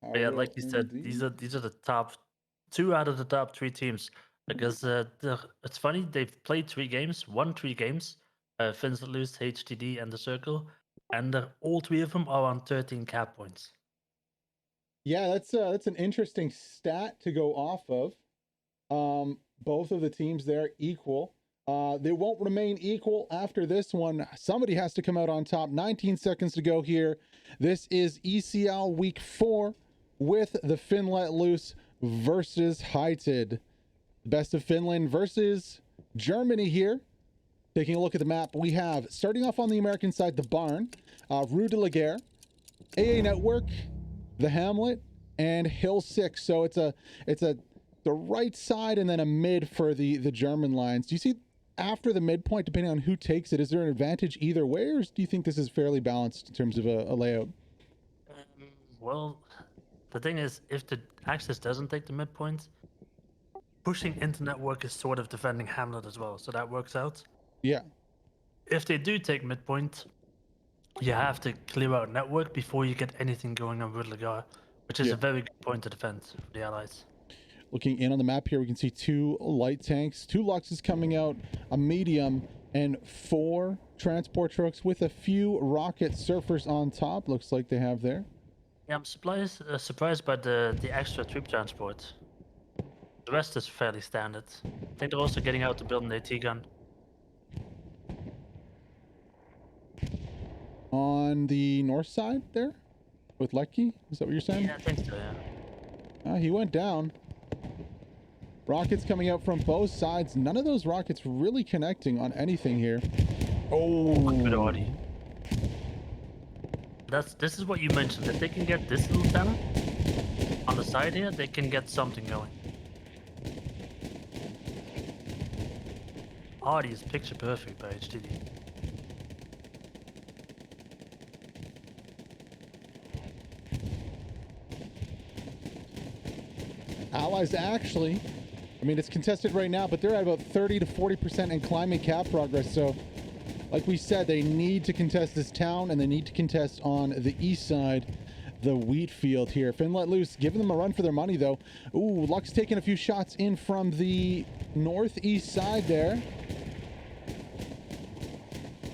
I Yeah, will like you said, these indeed. are these are the top two out of the top three teams. Because it's funny, they've played three games, won three games. Finland lose HTD and the Circle, and all three of them are on 13 cap points. Yeah, that's an interesting stat to go off of. Both of the teams there equal. They won't remain equal after this one. Somebody has to come out on top. 19 seconds to go here. This is ECL week 4 with the Finn Let Loose versus HTD. Best of Finland versus Germany here. Taking a look at the map, we have, starting off on the American side, the Barn, Rue de la Guerre, AA Network, the Hamlet, and Hill 6. So it's the right side and then a mid for the German lines. Do you see after the midpoint, depending on who takes it, is there an advantage either way, or do you think this is fairly balanced in terms of a layout? Well, the thing is, if the Axis doesn't take the midpoint, pushing into network is sort of defending Hamlet as well, so that works out. Yeah. If they do take midpoint, you have to clear out network before you get anything going on with Lagar, which is Yeah. a very good point to defend for the Allies. Looking in on the map here, we can see 2 light tanks, 2 Luxes coming out, a medium, and 4 transport trucks with a few rocket surfers on top. Looks like they have there. Yeah, I'm surprised by the extra troop transport. The rest is fairly standard. I think they're also getting out to build an AT gun. On the north side there with Lecky, is that what you're saying? Yeah, I think so, yeah. He went down. Rockets coming out from both sides. None of those rockets really connecting on anything here. Good Oh, Audi. This is what you mentioned. If they can get this little tower on the side here, they can get something going. Audi is picture perfect by HTD. Allies actually, I mean, it's contested right now, but they're at about 30 to 40% in climbing cap progress. So, like we said, they need to contest this town, and they need to contest on the east side, the wheat field here. Finn Let Loose, giving them a run for their money, though. Ooh, Luck's taking a few shots in from the northeast side there.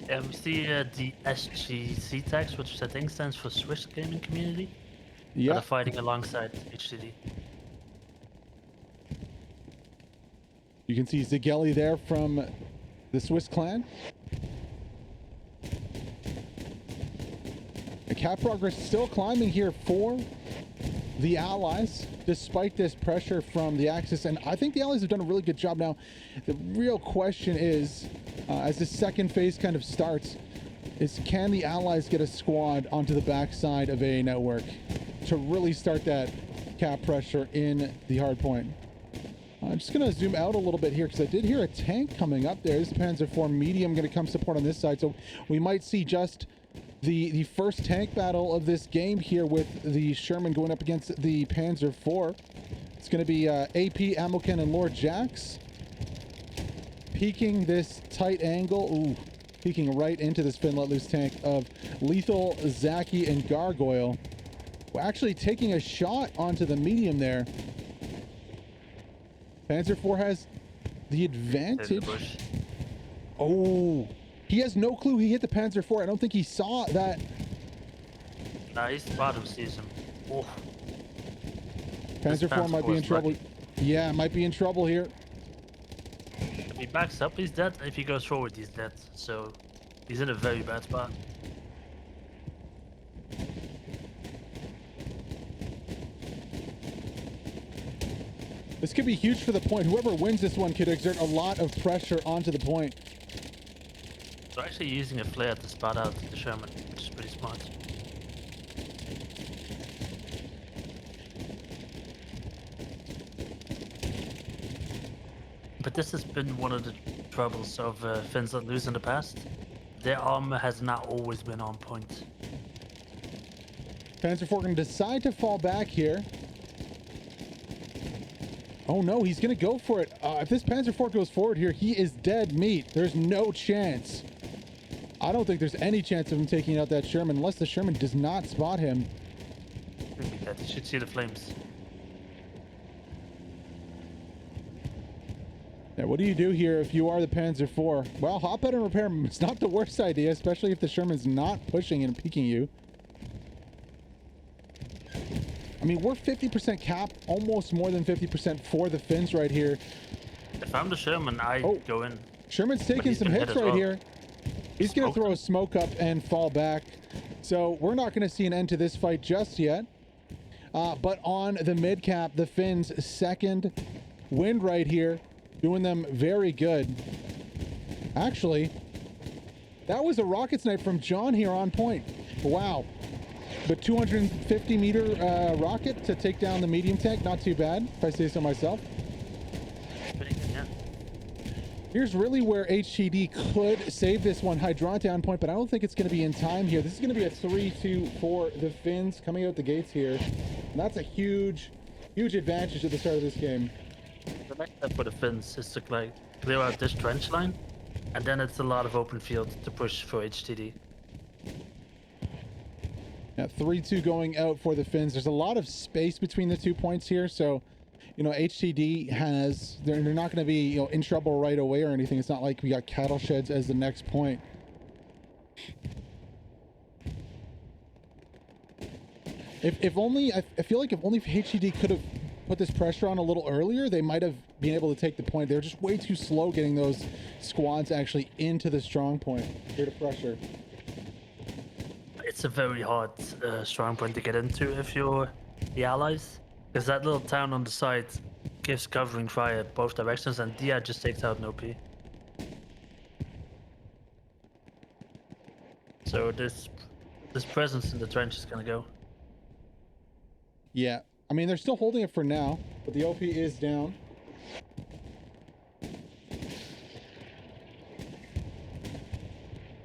Yeah, we see the SGC tags, which I think stands for Swiss Gaming Community. Yeah. That are fighting alongside HTD. You can see Zigelli there from the Swiss clan. The cap progress still climbing here for the Allies, despite this pressure from the Axis. And I think the Allies have done a really good job now. The real question is, as the second phase kind of starts, is can the Allies get a squad onto the backside of AA Network to really start that cap pressure in the hard point? I'm just going to zoom out a little bit here because I did hear a tank coming up there. This is Panzer IV medium going to come support on this side. So we might see just the first tank battle of this game here with the Sherman going up against the Panzer IV. It's going to be AP, Amoken, and Lord Jax peeking this tight angle. Ooh, peeking right into this Finn Let Loose tank of Lethal, Zaki, and Gargoyle. We're actually taking a shot onto the medium there. Panzer IV has the advantage. Oh, he has no clue he hit the Panzer IV. I don't think he saw that. Nah, he's the bottom sees him. Oh. Panzer IV might be in trouble. Yeah, might be in trouble here. If he backs up, he's dead. If he goes forward, he's dead. So he's in a very bad spot. This could be huge for the point. Whoever wins this one could exert a lot of pressure onto the point. So actually using a flare to spot out the Sherman, which is pretty smart. But this has been one of the troubles of Finns that lose in the past. Their armor has not always been on point. Panzer IV going to decide to fall back here. Oh no, he's going to go for it. If this Panzer IV goes forward here, he is dead meat. There's no chance. I don't think there's any chance of him taking out that Sherman unless the Sherman does not spot him. side. You should see the flames. Now, what do you do here if you are the Panzer IV? Well, hop out and repair. It's not the worst idea, especially if the Sherman's not pushing and peeking you. I mean, we're 50% cap, almost more than 50% for the Finns right here. If I'm the Sherman, I go in. Sherman's taking some hits right here. He's going to throw a smoke up and fall back. So we're not going to see an end to this fight just yet. But on the mid cap, the Finns' second wind right here, doing them very good. Actually, that was a rocket snipe from John here on point. Wow. But 250 meter rocket to take down the medium tank, not too bad, if I say so myself. Here's really where HTD could save this one. Hydrante on point, but I don't think it's going to be in time here. This is going to be a 3-2 for the Finns coming out the gates here. And that's a huge, huge advantage at the start of this game. The next step for the Finns is to clear out this trench line, and then it's a lot of open field to push for HTD. Yeah, 3-2 going out for the Finns. There's a lot of space between the 2 points here, so you know, HTD has, they're not going to be, you know, in trouble right away or anything. It's not like we got cattle sheds as the next point. If only, I feel like if only HTD could have put this pressure on a little earlier, they might have been able to take the point. They were just way too slow getting those squads actually into the strong point here to pressure. It's a very hard strong point to get into if you're the Allies. Because that little town on the side gives covering fire both directions, and Dia just takes out an OP. So this presence in the trench is gonna go. Yeah, I mean they're still holding it for now, but the OP is down.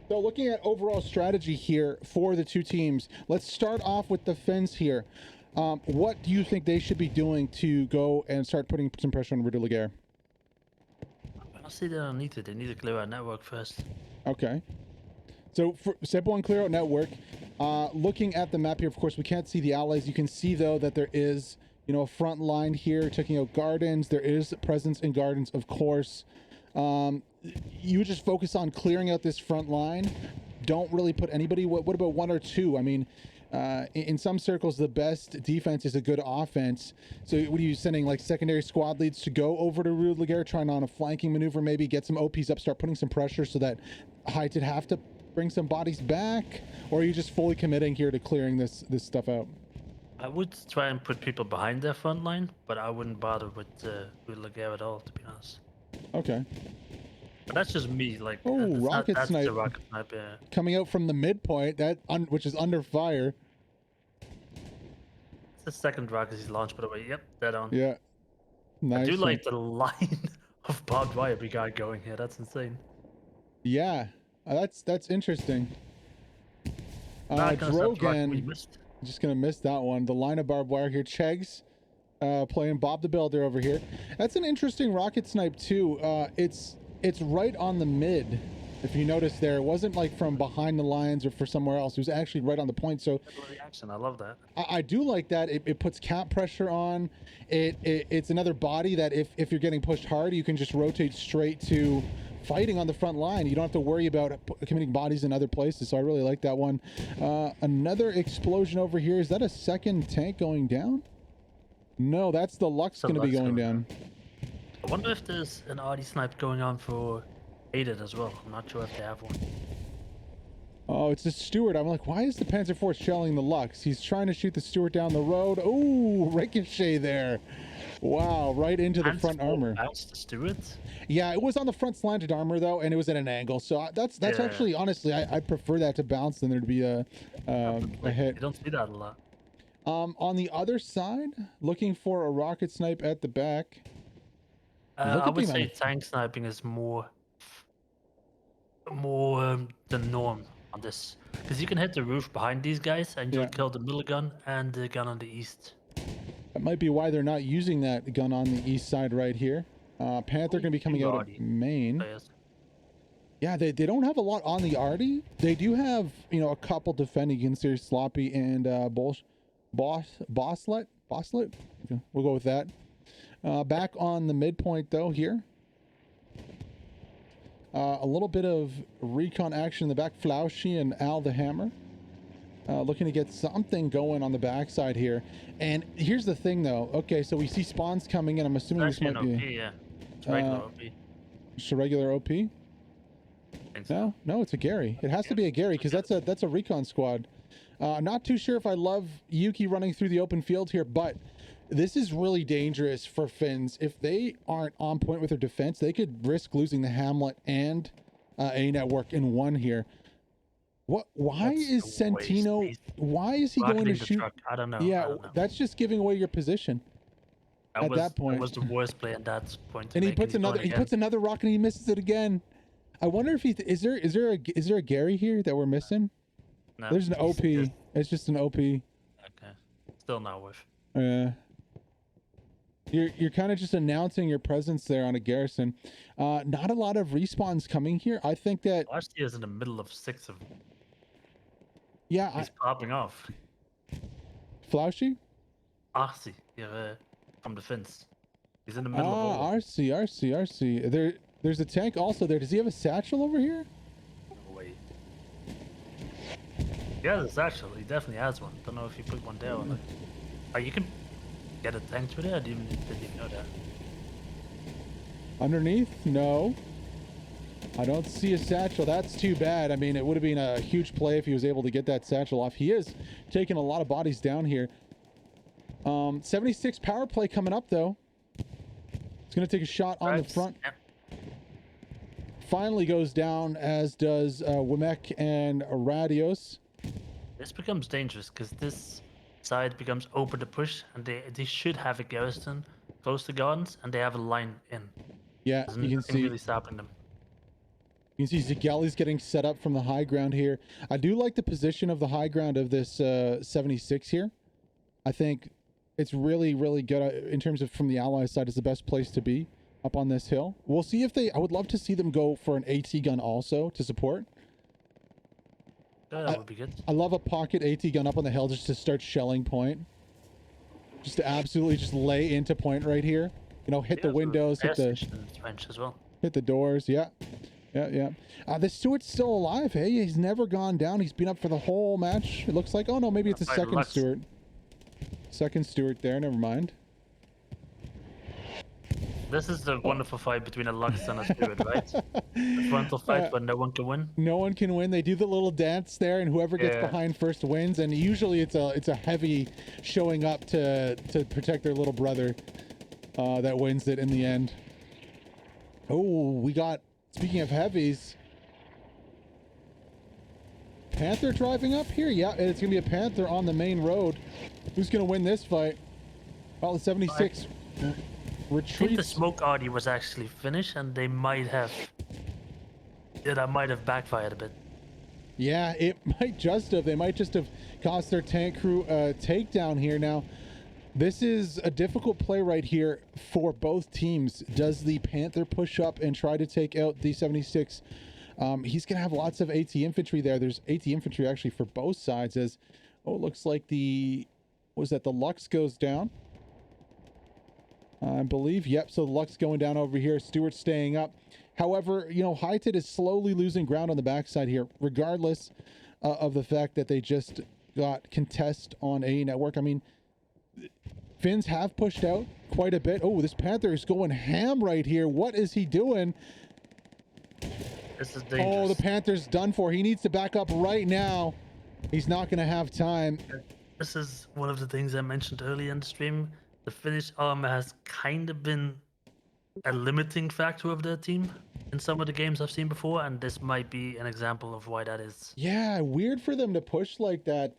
So looking at overall strategy here for the two teams, let's start off with the Finns here. What do you think they should be doing to go and start putting some pressure on Rudy Laguerre? Honestly, they don't need to. They need to clear our network first. Okay. So for step one, clear out network. Looking at the map here, of course, we can't see the allies. You can see, though, that there is, you know, a front line here checking out gardens. There is presence in gardens, of course. You just focus on clearing out this front line. Don't really put anybody. What about one or two? I mean, in some circles, the best defense is a good offense. So what are you sending, like secondary squad leads to go over to Rudy Laguerre, trying on a flanking maneuver, maybe get some OPs up, start putting some pressure so that Hytid have to bring some bodies back? Or are you just fully committing here to clearing this stuff out? I would try and put people behind their front line, but I wouldn't bother with Rudy Laguerre at all, to be honest. Okay. But that's just me. Like, oh, rocket snipe. The rocket snipe, yeah. Coming out from the midpoint, which is under fire. It's the second rocket he's launched, by the way. Yep, dead on. Yeah. Nice. I do like the line of barbed wire we got going here. That's insane. Yeah, that's interesting. Drogan, just gonna miss that one. The line of barbed wire here. Chegs playing Bob the Builder over here. That's an interesting rocket snipe too. It's right on the mid. If you notice there, it wasn't like from behind the lines or for somewhere else. It was actually right on the point. So reaction, I love that. I do like that. It puts cap pressure on. It's another body that if you're getting pushed hard, you can just rotate straight to fighting on the front line. You don't have to worry about committing bodies in other places. So I really like that one. Another explosion over here. Is that a second tank going down? No, that's the Lux going to be going down. I wonder if there's an RD snipe going on for Aided as well. I'm not sure if they have one. Oh, it's the Stewart. I'm like, why is the Panzer IV shelling the Lux? He's trying to shoot the Stewart down the road. Oh, ricochet there. Wow, right into the front armor. Bounced the Stewart? Yeah, it was on the front slanted armor though, and it was at an angle. So that's actually, honestly, I prefer that to bounce than there to be a hit. You don't see that a lot. On the other side, looking for a rocket snipe at the back. I would say tank sniping is more the norm on this, because you can hit the roof behind these guys and you'll kill the middle gun and the gun on the east. That might be why they're not using that gun on the east side right here. Panther going to be coming out of main. Yeah, they don't have a lot on the Arty. They do have, you know, a couple defending against their Sloppy and Bosslet. Okay, we'll go with that. Back on the midpoint though here. A little bit of recon action in the back. Flauschi and Al the Hammer. Looking to get something going on the backside here. And here's the thing though. Okay, so we see spawns coming in. I'm assuming this might be... OP, yeah. It's regular OP. Just a regular OP? So. No, it's a Gary. It has to be a Gary because that's a recon squad. Not too sure if I love Yuki running through the open field here, but this is really dangerous for Finns. If they aren't on point with their defense, they could risk losing the Hamlet and A network in one here. Why is Sentino? Why is he going to shoot? Truck. I don't know. Yeah, I don't know. That's just giving away your position. That point, that was the worst play at that point. And he puts another rocket and he misses it again. I wonder if is there a Gary here that we're missing? No, there's an OP. It's just an OP. Okay, still not worth. Yeah. You're kind of just announcing your presence there on a Garrison. Not a lot of respawns coming here. I think that last year's in the middle of 6 of them. Yeah, he's popping off. Flauschi? RC, yeah, from the fence. He's in the middle of all. RC. There's a tank also there. Does he have a satchel over here? No way. He has a satchel. He definitely has one. Don't know if he put one there or not. You can get a tank through there. I didn't even know that. Underneath? No. I don't see a satchel. That's too bad. I mean, it would have been a huge play if he was able to get that satchel off. He is taking a lot of bodies down here. 76 power play coming up, though. It's going to take a shot on the front. Yep. Finally goes down, as does Wimek and Radios. This becomes dangerous because this side becomes open to push, and they should have a Garrison close to gardens, and they have a line in. Yeah, There's you can see. Really stopping them. You can see Zagali's getting set up from the high ground here. I do like the position of the high ground of this 76 here. I think it's really, really good in terms of from the ally side. It's the best place to be up on this hill. We'll see if I would love to see them go for an AT gun also to support. That would be good. I love a pocket AT gun up on the hill just to start shelling point. Just to absolutely just lay into point right here. You know, hit the windows, hit the French as well. Hit the doors, yeah. The Stewart's still alive, hey? He's never gone down. He's been up for the whole match. It looks like, oh no, maybe it's a second Stewart. Second Stewart there, never mind. This is the wonderful fight between a Lux and a Stewart, right? The frontal fight where no one can win. No one can win. They do the little dance there, and whoever gets behind first wins. And usually it's a heavy showing up to protect their little brother that wins it in the end. Oh, we got, speaking of heavies, Panther driving up here. Yeah, it's gonna be a Panther on the main road. Who's gonna win this fight? Well, the 76 retreats. I think the smoke Artie was actually Finnish, and they might have. Yeah, that might have backfired a bit. Yeah, it might just have. They might just have cost their tank crew a takedown here. Now, this is a difficult play right here for both teams. Does the Panther push up and try to take out the 76? He's going to have lots of AT infantry there. There's AT infantry actually for both sides as, oh, it looks like the Lux goes down. I believe, yep, so the Lux going down over here. Stewart's staying up. However, you know, Highted is slowly losing ground on the backside here, regardless of the fact that they just got contest on A network. I mean, Finns have pushed out quite a bit. Oh, this Panther is going ham right here. What is he doing? This is dangerous. Oh, the Panther's done for. He needs to back up right now. He's not going to have time. This is one of the things I mentioned earlier in the stream. The Finnish armor has kind of been a limiting factor of their team in some of the games I've seen before, and this might be an example of why that is. Yeah, weird for them to push like that.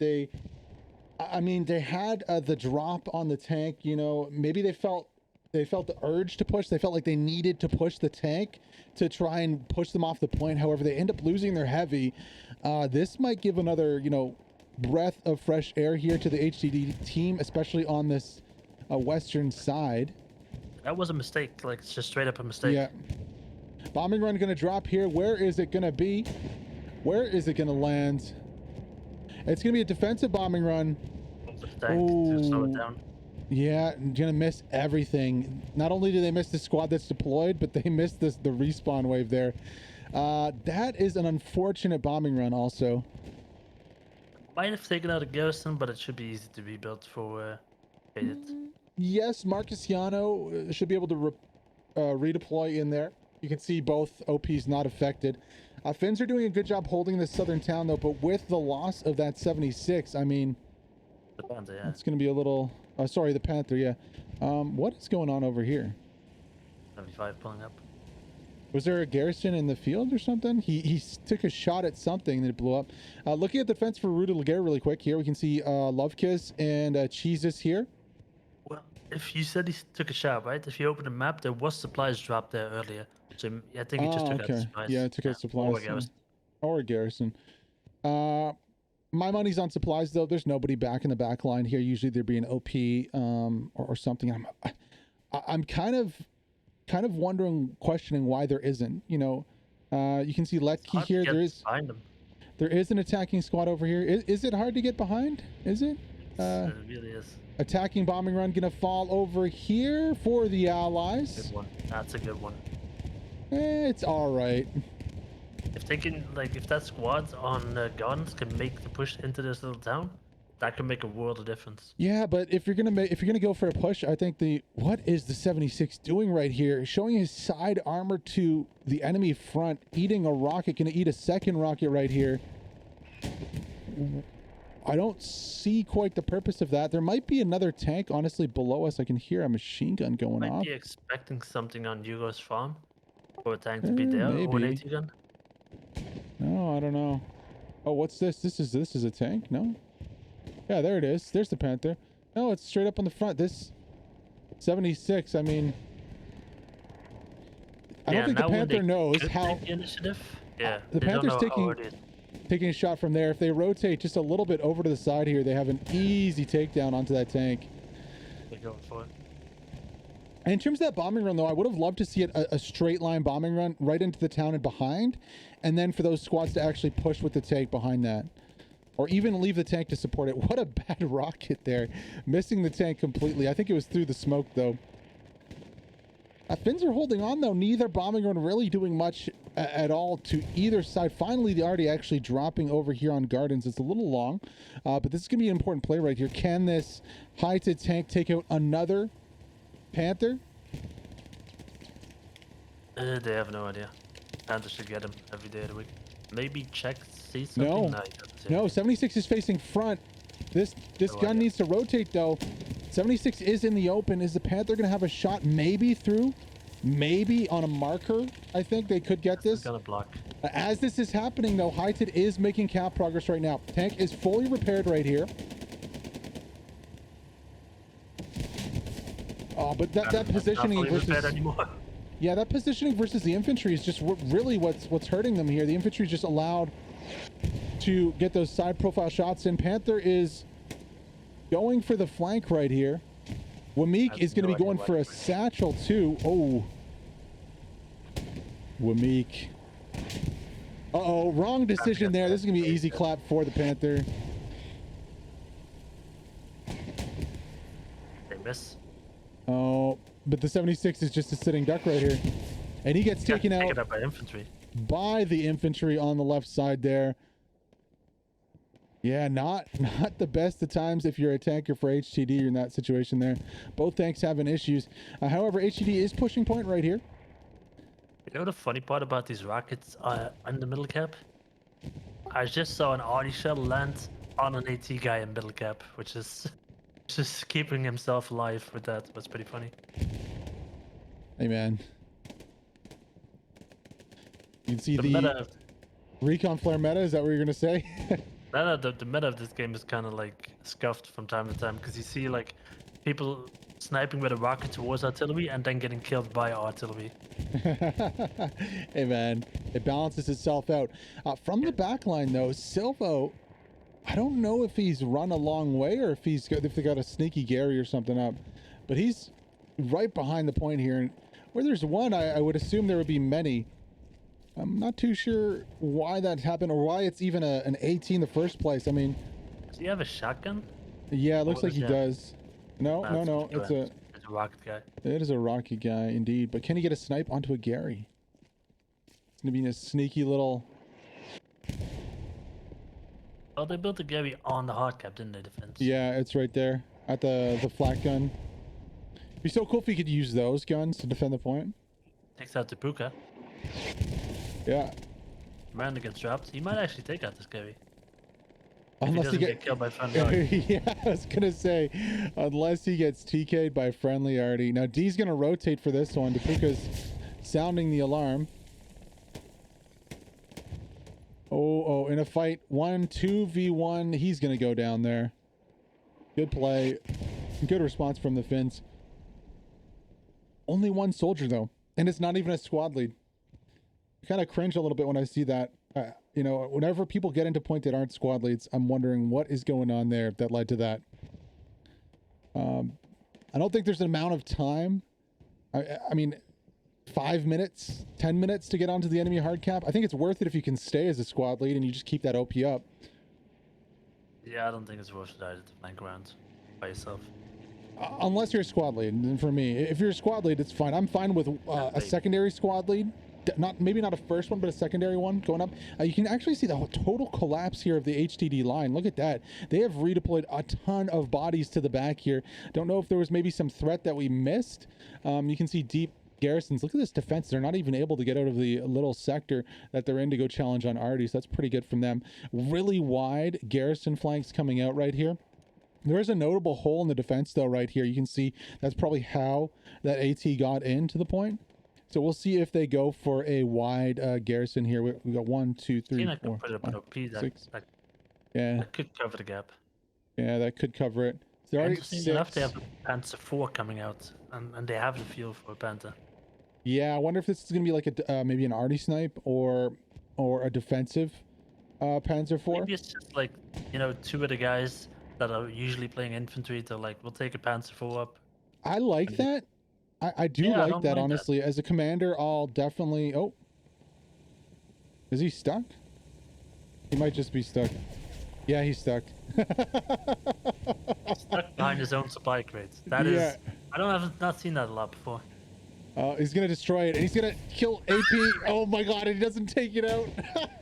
I mean, they had the drop on the tank, you know, maybe they felt the urge to push. They felt like they needed to push the tank to try and push them off the point. However, they end up losing their heavy. This might give another, you know, breath of fresh air here to the HTD team, especially on this western side. That was a mistake, like it's just straight up a mistake. Yeah. Bombing run gonna drop here. Where is it gonna be? Where is it gonna land? It's gonna be a defensive bombing run. the tank to slow it Oh, down. yeah, gonna miss everything. Not only do they miss the squad that's deployed, but they miss the respawn wave there. That is an unfortunate bombing run also. Might have taken out a Garrison, but it should be easy to rebuild for Faded. Yes, Marcusiano should be able to redeploy in there. You can see both OPs not affected. Finns are doing a good job holding this southern town though, but with the loss of that 76, I mean, The Panther, yeah. it's going to be a little... sorry, the Panther, yeah. What is going on over here? 75 pulling up. Was there a Garrison in the field or something? He took a shot at something that it blew up. Looking at the fence for Rue de Laguerre really quick here, we can see Love Kiss and Cheeses here. Well, if you said he took a shot, right? If you open the map, there was supplies dropped there earlier. So I think he just took out the supplies. Yeah, took out supplies. Or Garrison. Or Garrison. My money's on supplies though. There's nobody back in the back line here. Usually there'd be an OP or something. I'm kind of wondering, questioning why there isn't. You know, you can see Letke here. There is an attacking squad over here. Is it hard to get behind? Is it? It really is. Attacking bombing run gonna fall over here for the allies. Good one. That's a good one. It's all right. If they can, like, if that squad on guns can make the push into this little town, that can make a world of difference. Yeah, but if you're gonna go for a push, I think what is the 76 doing right here? Showing his side armor to the enemy front, eating a rocket, gonna eat a second rocket right here. I don't see quite the purpose of that. There might be another tank, honestly, below us. I can hear a machine gun going off. Might be expecting something on Hugo's farm for a tank to be there, or an AT gun. No, I don't know. Oh, what's this? This is a tank? No? Yeah, there it is. There's the Panther. No, it's straight up on the front. This 76, I mean... I don't think the Panther knows how... The initiative? Yeah, the Panther's taking a shot from there. If they rotate just a little bit over to the side here, they have an easy takedown onto that tank. They're going for it. And in terms of that bombing run, though, I would have loved to see it a straight line bombing run right into the town and behind, and then for those squads to actually push with the tank behind that. Or even leave the tank to support it. What a bad rocket there. Missing the tank completely. I think it was through the smoke, though. Finns are holding on, though. Neither bombing run really doing much at all to either side. Finally, the Arty actually dropping over here on Gardens. It's a little long, but this is going to be an important play right here. Can this high-to tank take out another Panther? They have no idea. Panther should get him every day of the week. Maybe check, see something. No, 76 is facing front. This gun needs to rotate, though. 76 is in the open. Is the Panther going to have a shot maybe through? Maybe on a marker? I think they could get this. Gonna block. As this is happening, though, Hightid is making cap progress right now. Tank is fully repaired right here. Oh, but that positioning versus... Yeah, that positioning versus the infantry is just really what's hurting them here. The infantry just allowed to get those side profile shots in. Panther is going for the flank right here. Wamik is going to be going for a satchel too. Oh. Wamik. Uh-oh, wrong decision there. This is going to be an easy clap for the Panther. They miss. Oh, but the 76 is just a sitting duck right here. And he gets taken out by infantry. By the infantry on the left side there. Yeah, not the best of times if you're a tanker for HTD. You're in that situation there. Both tanks having issues. However, HTD is pushing point right here. You know the funny part about these rockets in the middle cap? I just saw an Arty shell land on an AT guy in middle cap, which is just keeping himself alive with that. That's pretty funny. Hey, man. You can see the recon flare meta. Is that what you're going to say? No, the meta of this game is kind of like scuffed from time to time because you see like people sniping with a rocket towards artillery and then getting killed by artillery. Hey man, it balances itself out. From the back line though, Silvo, I don't know if he's run a long way or if they got a sneaky Gary or something up, but he's right behind the point here. And where there's one, I would assume there would be many. I'm not too sure why that happened or why it's even an AT in the first place. I mean... Do you have a shotgun? Yeah, it looks What like is he that? does. No, no, That's no. It's a rocket guy. It is a rocky guy indeed. But can he get a snipe onto a Gary? It's gonna be a sneaky little. Oh, they built a Gary on the hard cap, didn't they? Defense. Yeah, it's right there at the flat gun. It'd be so cool if he could use those guns to defend the point. Takes out the Puka. Yeah. Miranda gets dropped. He might actually take out this Gary. Unless he he doesn't get killed by friendly. Yeah, I was gonna say, unless he gets TK'd by friendly already. Now D's gonna rotate for this one. Dapuka's sounding the alarm. Oh, in a fight, 2v1, he's gonna go down there. Good play. Good response from the Finns. Only one soldier though, and it's not even a squad lead. I kind of cringe a little bit when I see that. You know, whenever people get into point that aren't squad leads, I'm wondering what is going on there that led to that. I don't think there's an amount of time. I mean, 5 minutes, 10 minutes to get onto the enemy hard cap. I think it's worth it if you can stay as a squad lead and you just keep that OP up. Yeah, I don't think it's worth it either to flank around by yourself. Unless you're a squad lead. And for me, if you're a squad lead, it's fine. I'm fine with a secondary squad lead. Maybe not a first one, but a secondary one going up. You can actually see the total collapse here of the HTD line. Look at that. They have redeployed a ton of bodies to the back here. Don't know if there was maybe some threat that we missed. You can see deep Garrisons. Look at this defense. They're not even able to get out of the little sector that they're in to go challenge on Artie. So that's pretty good from them. Really wide Garrison flanks coming out right here. There is a notable hole in the defense though right here. You can see that's probably how that AT got into the point. So we'll see if they go for a wide Garrison here. We got 1, 2, 3, 4, 5, 6. Yeah, that could cover the gap. Yeah, that could cover it. They're already at 6. Enough, they have a Panther 4 coming out, and they have the fuel for a Panther. Yeah, I wonder if this is gonna be like a maybe an arty snipe or a defensive Panzer 4. Maybe it's just like, you know, 2 of the guys that are usually playing infantry. They're like, we'll take a Panzer 4 up. I like that. I do like that, honestly. As a commander, I'll definitely... Oh. Is he stuck? He might just be stuck. Yeah, he's stuck. He's stuck behind his own supply crates. That is... I have not seen that a lot before. He's going to destroy it, and he's going to kill AP. Oh my god, and he doesn't take it out.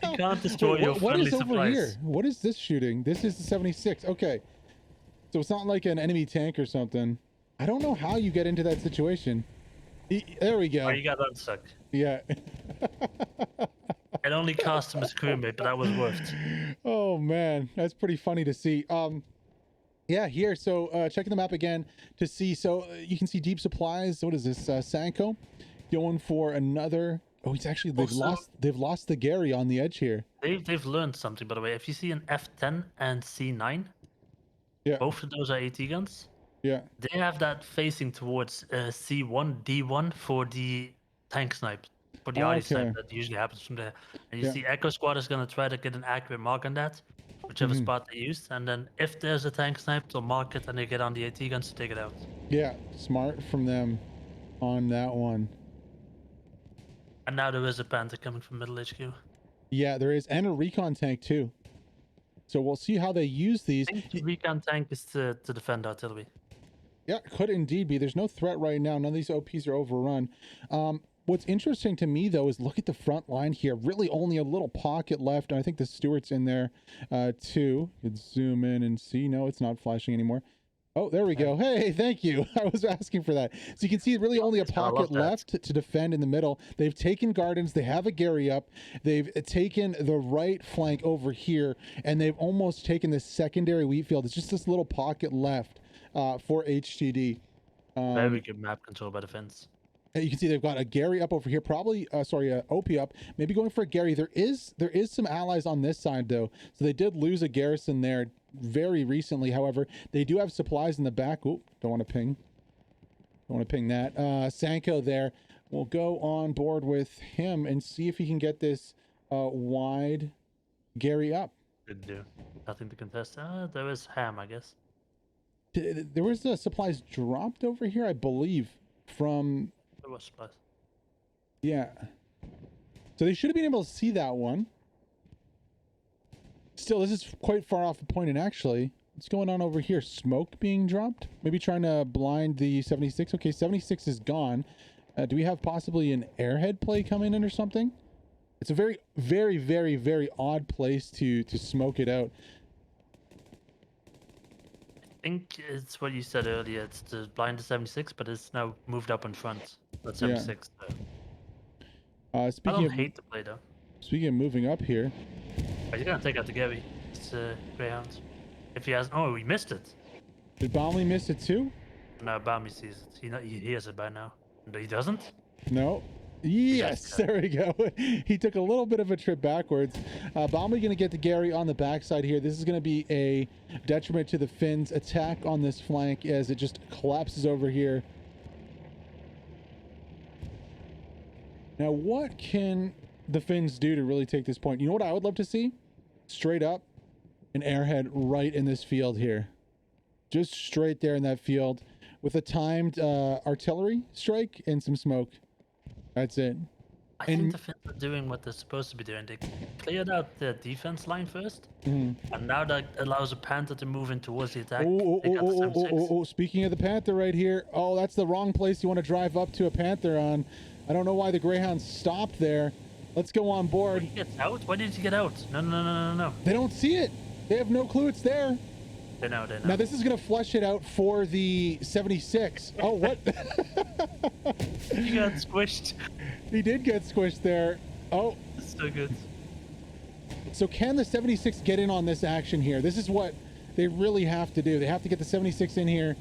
He can't destroy your friendly supplies. What is over here? What is this shooting? This is the 76. Okay. So it's not like an enemy tank or something. I don't know how you get into that situation. There we go. Oh, you got unstuck. Yeah. It only cost him his crewmate, but that was worth it. Oh man, that's pretty funny to see. Yeah, here. So checking the map again to see. So you can see deep supplies. What is this? Sanko going for another. Oh, he's actually they've lost the Gary on the edge here. They've learned something, by the way. If you see an F10 and C9, yeah, both of those are AT guns. Yeah. They have that facing towards C1, D1 for the tank snipe, for the arty snipe that usually happens from there. And you see Echo Squad is going to try to get an accurate mark on that, whichever spot they used. And then if there's a tank snipe, they'll mark it and they get on the AT guns to take it out. Yeah, smart from them on that one. And now there is a Panther coming from middle HQ. Yeah, there is. And a recon tank too. So we'll see how they use these. I think the recon tank is to defend artillery. Yeah, could indeed be. There's no threat right now. None of these OPs are overrun. What's interesting to me, though, is look at the front line here. Really only a little pocket left. And I think the Stewart's in there, too. You can zoom in and see. No, it's not flashing anymore. Oh, there we go. Hey, thank you. I was asking for that. So you can see really only a pocket left to defend in the middle. They've taken Gardens. They have a Gary up. They've taken the right flank over here. And they've almost taken the secondary wheat field. It's just this little pocket left. For HTD. Very good map control by the Finns. You can see they've got a Gary up over here, probably OP up, maybe going for a Gary. There is some allies on this side though, so they did lose a Garrison there very recently. However, they do have supplies in the back. Oh, don't want to ping that. Sanko there. We'll go on board with him and see if he can get this wide Gary up. Good do. Nothing to contest. There is Ham, I guess. There was supplies dropped over here, I believe, from... There was supplies. Yeah. So they should have been able to see that one. Still, this is quite far off the point, and actually, What's going on over here? Smoke being dropped? Maybe trying to blind the 76. Okay, 76 is gone. Do we have possibly an Airhead play coming in or something? It's a very, very, very, very odd place to smoke it out. I think it's what you said earlier. It's the blind to 76, but it's now moved up in front. That's Yeah. 76. So. I Speaking don't of hate the play though. speaking of moving up here, But he's gonna take out the Gary. It's Greyhound. If he has, oh, he missed it. did Bomley miss it too? No, Bami sees it. He hears it by now. No, he doesn't. No. Yes, there we go. He took a little bit of a trip backwards. Bomley going to get the Gary on the backside here. This is going to be a detriment to the Finns' attack on this flank as it just collapses over here. Now, what can the Finns do to really take this point? You know what I would love to see? Straight up, an Airhead right in this field here. Just straight there in that field with a timed artillery strike and some smoke. That's it. I think the Finns are doing what they're supposed to be doing. They cleared out the defense line first, and now that allows a Panther to move in towards the attack. Oh, speaking of the Panther right here. Oh, that's the wrong place you want to drive up to a Panther on. I don't know why the Greyhound stopped there. Let's go on board. He gets out? Why did he get out? No. They don't see it. They have no clue it's there. They know. Now this is going to flush it out for the 76. Oh, what? He got squished. He did get squished there. Oh. It's so good. So can the 76 get in on this action here? This is what they really have to do. They have to get the 76 in here.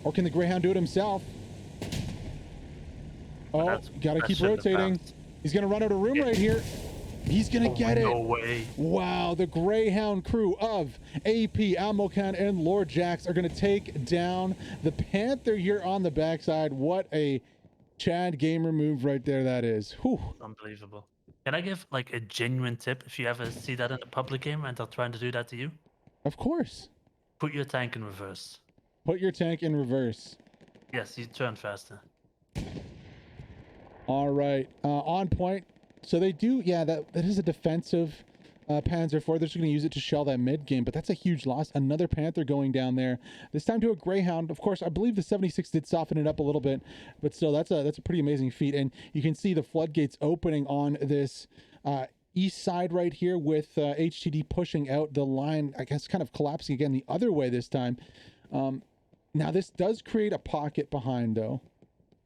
Or can the Greyhound do it himself? Oh, gotta keep rotating. He's going to run out of room right here. He's going to get it. No way. Wow, the Greyhound crew of AP, Ammocan, and Lord Jax are going to take down the Panther here on the backside. What a Chad Gamer move right there that is. Whew. Unbelievable. Can I give like a genuine tip if you ever see that in a public game and they're trying to do that to you? Of course. Put your tank in reverse. Put your tank in reverse. Yes, you turn faster. All right, on point. So they do, yeah, that is a defensive Panzer IV. They're just going to use it to shell that mid game, but that's a huge loss. Another Panther going down there. This time to a Greyhound. Of course, I believe the 76 did soften it up a little bit, but still, that's a pretty amazing feat. And you can see the floodgates opening on this east side right here with HTD pushing out the line, I guess kind of collapsing again the other way this time. Now, this does create a pocket behind, though.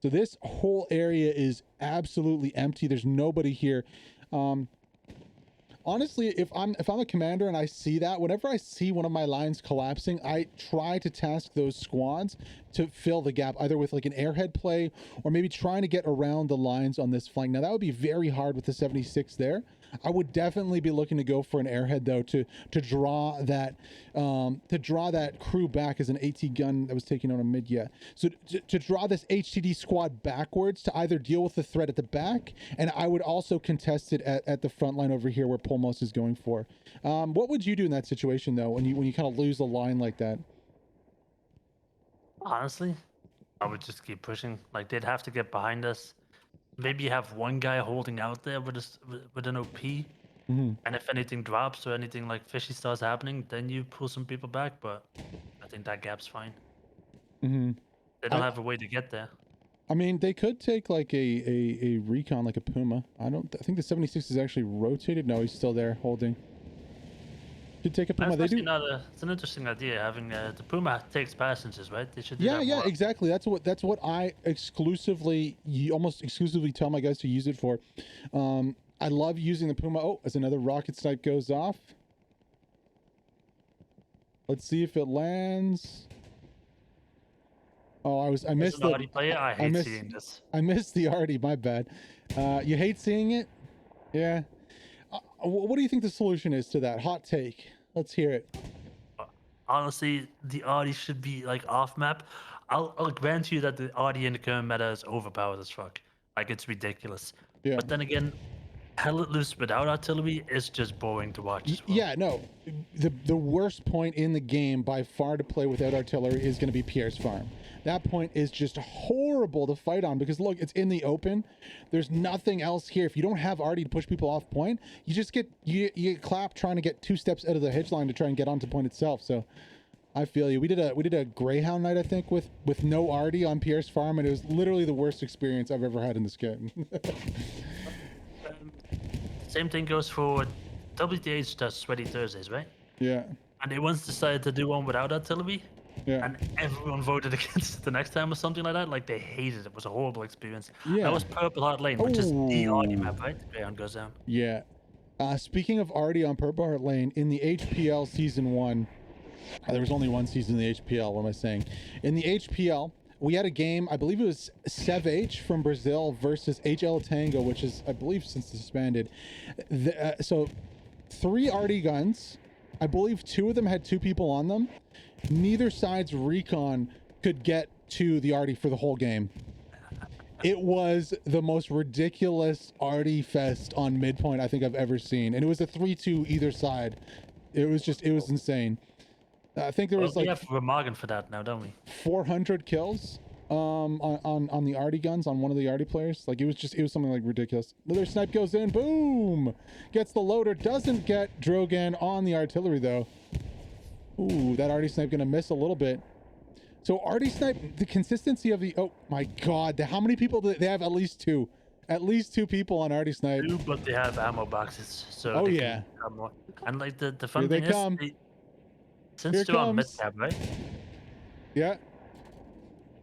So this whole area is absolutely empty. There's nobody here. Honestly, if I'm a commander and I see that, whenever I see one of my lines collapsing, I try to task those squads to fill the gap, either with like an Airhead play or maybe trying to get around the lines on this flank. Now that would be very hard with the 76 there. I would definitely be looking to go for an Airhead though to draw that crew back as an AT gun that was taking on a mid. Yeah, so to draw this HTD squad backwards to either deal with the threat at the back, and I would also contest it at the front line over here where Polmos is going for. What would you do in that situation though when you kind of lose a line like that? Honestly, I would just keep pushing. Like they'd have to get behind us. Maybe have one guy holding out there with an OP, and if anything drops or anything like fishy starts happening, then you pull some people back. But I think that gap's fine. They don't have a way to get there. I mean, they could take like a recon, like a Puma. I think the 76 is actually rotated. No, he's still there holding. Could take a Puma. They do. It's an interesting idea having the Puma takes passengers, right? They should. Do yeah, that more. Exactly. That's what I almost exclusively tell my guys to use it for. I love using the Puma. Oh, as another rocket snipe goes off. Let's see if it lands. Oh, I missed the Artie player. I hate seeing this. I missed the Artie. My bad. You hate seeing it? Yeah. What do you think the solution is to that? Hot take. Let's hear it. Honestly, the Artie should be like off map. I'll grant you that the Artie in the current meta is overpowered as fuck. Like it's ridiculous. Yeah. But then again, hell it loose without artillery is just boring to watch as well. Yeah, no. The worst point in the game by far to play without artillery is going to be Pierre's farm. That point is just horrible to fight on because look, it's in the open. There's nothing else here. If you don't have Artie to push people off point, you just get you get clapped trying to get 2 steps out of the hedge line to try and get onto point itself. So I feel you. We did a Greyhound night, I think, with no Artie on Pierre's farm, and it was literally the worst experience I've ever had in this game. Same thing goes for WTH does Sweaty Thursdays, right? Yeah, And they once decided to do one without artillery, yeah, and everyone voted against it the next time or something like that. Like they hated it. It was a horrible experience. yeah. That was Purple Heart Lane, which is the Artie map, right? Greyhound goes down. Yeah. Speaking of Artie on Purple Heart Lane, in the HPL Season 1, there was only one season in the HPL, what am I saying? In the HPL, we had a game, I believe it was Sev H from Brazil versus HL Tango, which is, I believe, since disbanded. So 3 Artie guns. I believe 2 of them had 2 people on them. Neither side's recon could get to the Artie for the whole game. It was the most ridiculous Artie fest on midpoint I think I've ever seen. And it was a 3-2 either side. It was insane. I think there was we have Remagen for that now, don't we? 400 kills on the Artie guns on one of the Artie players. Like it was something like ridiculous. Another snipe goes in, boom! Gets the loader, doesn't get Drogan on the artillery though. Ooh, that Artie snipe gonna miss a little bit. So Artie snipe, the consistency of the, oh my god, how many people do they have? At least 2 people on Artie snipe. 2, but they have ammo boxes, so Oh they yeah, can have more. And like the fun here thing they come. Since Here they're on comes. mid-cap, right? Yeah.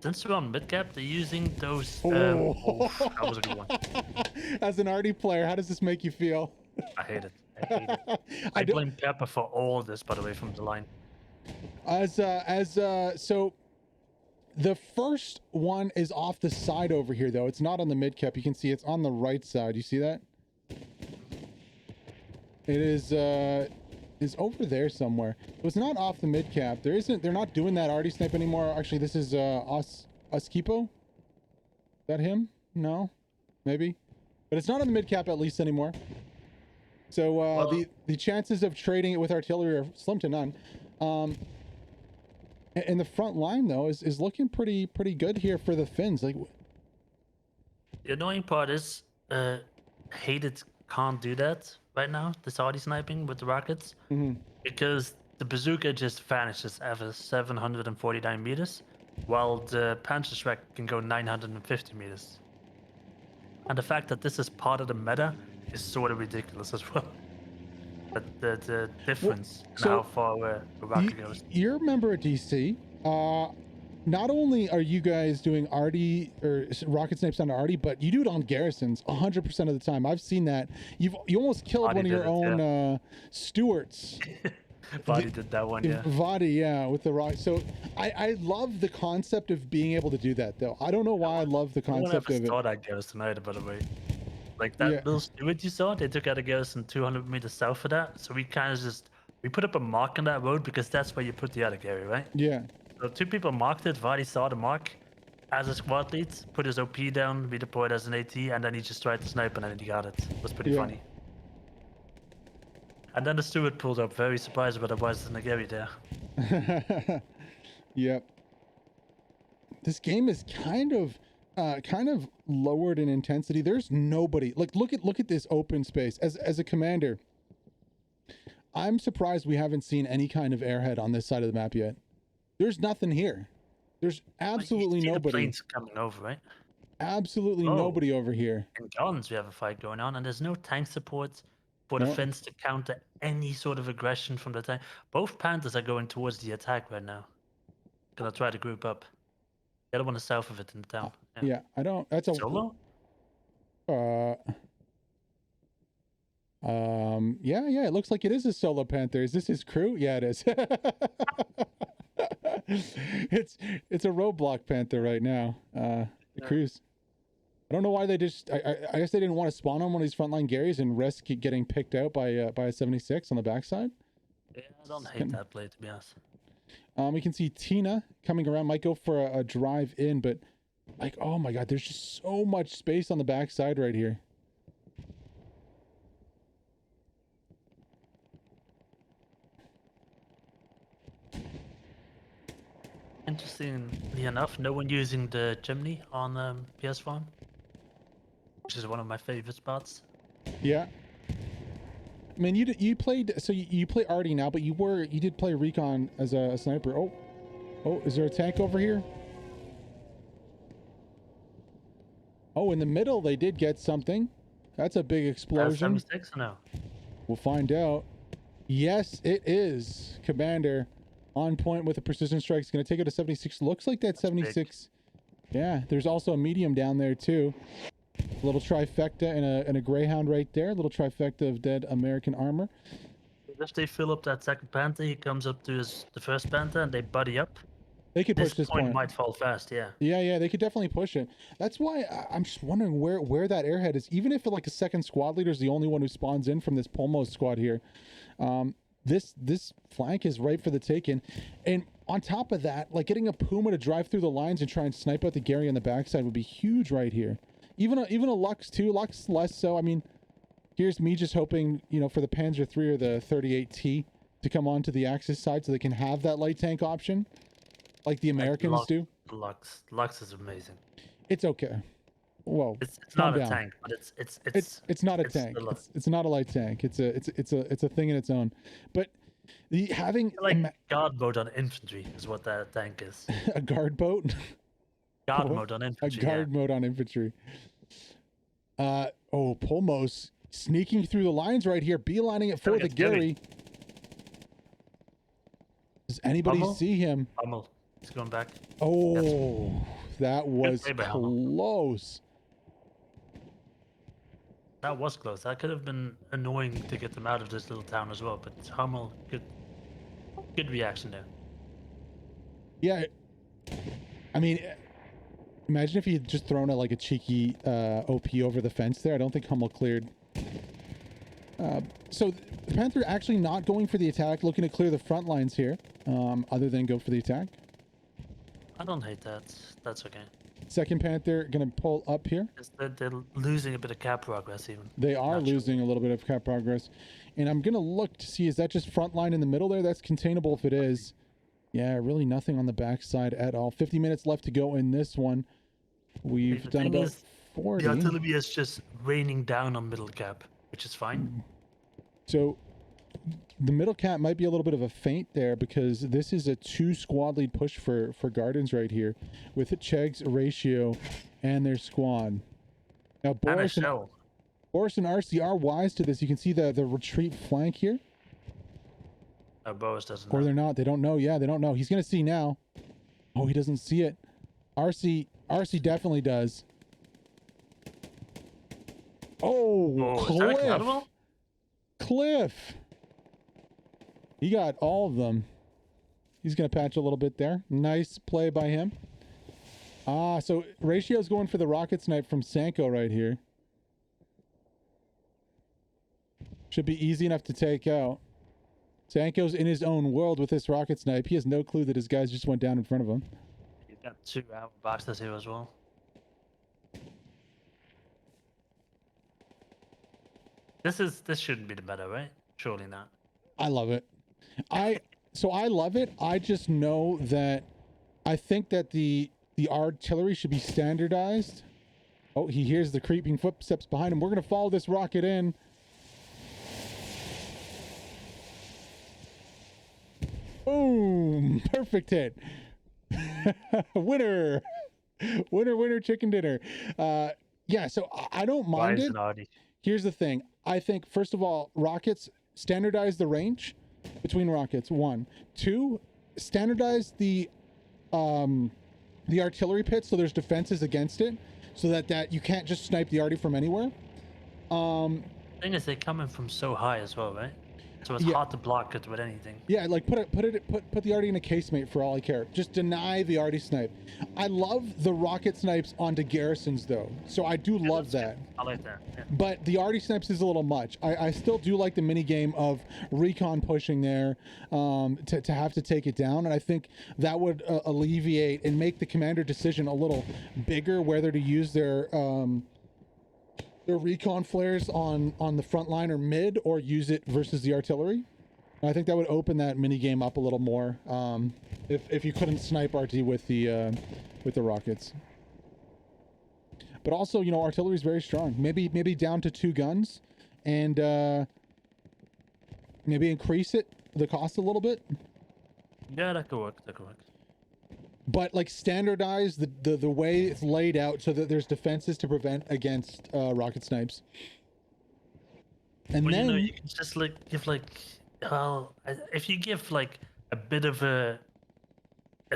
Since they're on mid-cap, they're using those... Oh. That was a good one. As an Artie player, how does this make you feel? I hate it. I hate it. I blame Pepper for all this, by the way, from the line. So the first one is off the side over here, though. It's not on the mid cap. You can see it's on the right side. You see that? It is over there somewhere. It was not off the mid cap. They're not doing that Artie snipe anymore. Actually, this is Oskipo. Is that him? No, maybe. But it's not on the mid cap at least anymore. So well, the chances of trading it with artillery are slim to none. And the front line though is looking pretty good here for the Finns. Like the annoying part is Hated can't do that right now, the Saudi sniping with the rockets, because the bazooka just vanishes after 749 meters, while the Panzerschreck can go 950 meters. And the fact that this is part of the meta is sort of ridiculous as well. But the difference in how far the rocket goes. You're a member of DC. Not only are you guys doing Artie or rocket snipes on Artie, but you do it on Garrisons 100% of the time. I've seen that. You almost killed one of your own Stewarts. Vadi did that one, yeah. Vadi, yeah, with the rock. So I love the concept of being able to do that, though. I don't know why I love the concept of it. I saw that Garrison either, by the way. Like that little Stewart you saw, they took out a Garrison 200 meters south of that. So we kind of we put up a mark on that road because that's where you put the other carry, right? Yeah. So 2 people marked it. Vadi saw the mark as a squad lead, put his OP down, redeployed as an AT, and then he just tried to snipe and then he got it. It was pretty funny. And then the Steward pulled up, very surprised about the boys in the Gary there. Yep. This game is kind of lowered in intensity. There's nobody. Like look at this open space. As a commander, I'm surprised we haven't seen any kind of airhead on this side of the map yet. There's nothing here. There's absolutely nobody. The planes coming over, right? Absolutely nobody over here. In Gardens we have a fight going on, and there's no tank support for the Finns to counter any sort of aggression from the tank. Both Panthers are going towards the attack right now. Gonna try to group up. The other one is south of it in the town. Yeah, I don't. That's a solo. Yeah. It looks like it is a solo Panther. Is this his crew? Yeah, it is. It's a roadblock Panther right now. The crew's. I don't know why they just. I guess they didn't want to spawn on one of these frontline Garys and risk getting picked out by a 76 on the backside. Yeah, I don't hate that play, to be honest. We can see Tina coming around. Might go for a drive in, but like, oh my god, there's just so much space on the backside right here. Interestingly enough, no one using the chimney on PS Farm, which is one of my favorite spots. Yeah. I mean, you played, so you play arty now, but you did play recon as a sniper. Oh, is there a tank over here? Oh, in the middle they did get something. That's a big explosion. 76 or no? We'll find out. Yes, it is. Commander on point with a precision strike. It's going to take it to 76. Looks like that's 76. Big. Yeah, there's also a medium down there too. A little trifecta and a Greyhound right there. A little trifecta of dead American armor. If they fill up that second Panther, he comes up to the first Panther and they buddy up. They could push this point. Might fall fast, yeah. Yeah, they could definitely push it. That's why I'm just wondering where that airhead is. Even if like a second squad leader is the only one who spawns in from this Polmos squad here, this flank is right for the taking. And on top of that, like getting a Puma to drive through the lines and try and snipe out the Gary on the backside would be huge right here. Even a Lux too. Lux less so. I mean, here's me just hoping, you know, for the Panzer III or the 38T to come onto the Axis side so they can have that light tank option. Like the Americans do. Lux is amazing. It's okay. Whoa. It's not a tank, but it's not a tank. It's not a light tank. It's a thing in its own. But having like guard mode on infantry is what that tank is. A guard boat. Guard mode on infantry. A guard mode on infantry. Polmos sneaking through the lines right here, beelining it for the Gary. Does anybody see him? Hummel. He's going back. Oh, that was close. That was close. That could have been annoying to get them out of this little town as well. But Hummel, good reaction there. Yeah, I mean, imagine if he had just thrown like a cheeky OP over the fence there. I don't think Hummel cleared. So the Panther actually not going for the attack, looking to clear the front lines here, other than go for the attack. I don't hate that. That's okay. Second Panther gonna pull up here. They're losing a bit of cap progress even. They are losing a little bit of cap progress. And I'm gonna look to see, is that just front line in the middle there? That's containable if it is. Yeah, really nothing on the backside at all. 50 minutes left to go in this one. We've done about 40. The artillery is just raining down on middle cap, which is fine. So the middle cap might be a little bit of a feint there because this is a 2 squad lead push for Gardens right here with Chegs, Ratio, and their squad. Now Boris and RC are wise to this. You can see the retreat flank here. Boris doesn't know. Or they're not. They don't know. Yeah, they don't know. He's going to see now. Oh, he doesn't see it. RC definitely does. Oh, Cliff. He got all of them. He's going to patch a little bit there. Nice play by him. So Ratio's going for the rocket snipe from Sanko right here. Should be easy enough to take out. Sanko's in his own world with this rocket snipe. He has no clue that his guys just went down in front of him. He's got 2 out boxes here as well. This shouldn't be the meta, right? Surely not. I love it. I love it. I just know that I think that the artillery should be standardized. Oh, he hears the creeping footsteps behind him. We're going to follow this rocket in. Boom! Perfect hit. Winner. Winner, chicken dinner. Yeah, so I don't mind it. Here's the thing. I think, first of all, rockets, standardize the range between rockets, 1. 2, standardize the artillery pit so there's defenses against it, so that you can't just snipe the arty from anywhere. The thing is, they're coming from so high as well, right? So it's hard to block it with anything. Yeah, like put the arty in a casemate for all I care. Just deny the arty snipe. I love the rocket snipes onto Garrisons though, so I do love that. I like that. Yeah. But the arty snipes is a little much. I still do like the mini game of recon pushing there to have to take it down, and I think that would alleviate and make the commander decision a little bigger whether to use their recon flares on the front line or mid, or use it versus the artillery. And I think that would open that mini game up a little more if you couldn't snipe RT with the rockets. But also, you know, artillery is very strong. Maybe down to 2 guns, and Maybe increase the cost a little bit. Yeah, that could work. That could work. But like standardize the way it's laid out so that there's defenses to prevent against rocket snipes. And Well, then you know, you can just like give if you give like a bit of a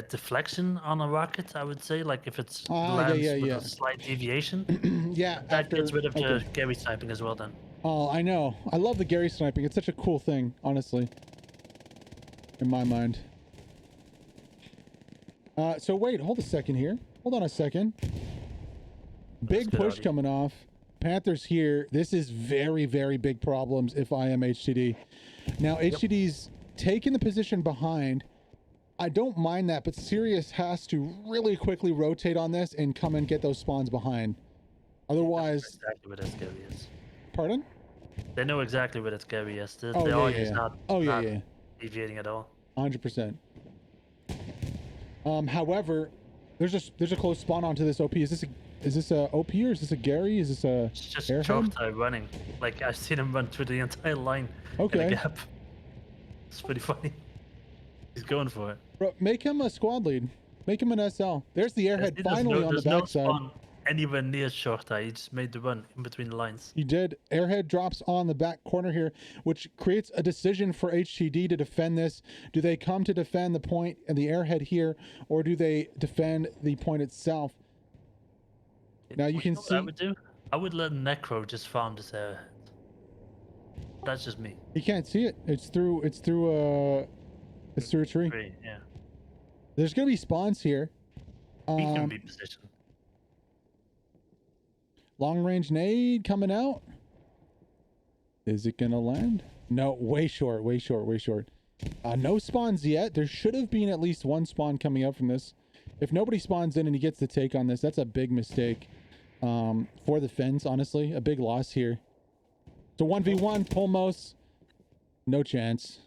deflection on a rocket, I would say, like if it lands with yeah. a slight deviation, yeah, that gets rid of the okay. Gary sniping as well. Then. Oh, I know. I love the Gary sniping. It's such a cool thing, honestly. In my mind. So wait, hold a second here. Hold on a second. Big push coming off. Panthers here. This is very, very big problems if I am HTD. Now, HTD's taking the position behind. I don't mind that, but Sirius has to really quickly rotate on this and come and get those spawns behind. Otherwise... Exactly where that Gary is. Pardon? They know exactly where that Gary is. The yeah. not deviating at all. 100%. However, there's a close spawn onto this OP. Is this a OP or is this a Gary? Is this a It's just Airhead? running. Like I've seen him run through the entire line in a gap. It's pretty funny. He's going for it. Bro, make him a squad lead. Make him an SL. There's the Airhead finally on the backside. No anywhere near short eye. He just made the run in between the lines. He did. Airhead drops on the back corner here, which creates a decision for HTD to defend this. Do they come to defend the point and the Airhead here, or do they defend the point itself? Now you can see. What I would do? I would let Necro just farm this Airhead. That's just me. You can't see it. It's through a tree. Yeah. There's gonna be spawns here. He can be positioned. Long range nade coming out. Is it gonna land? No, way short. No spawns yet. There should have been at least one spawn coming out from this. If nobody spawns in and he gets the take on this, that's a big mistake for the Finns, honestly. A big loss here. So 1v1, Pulmos. No chance.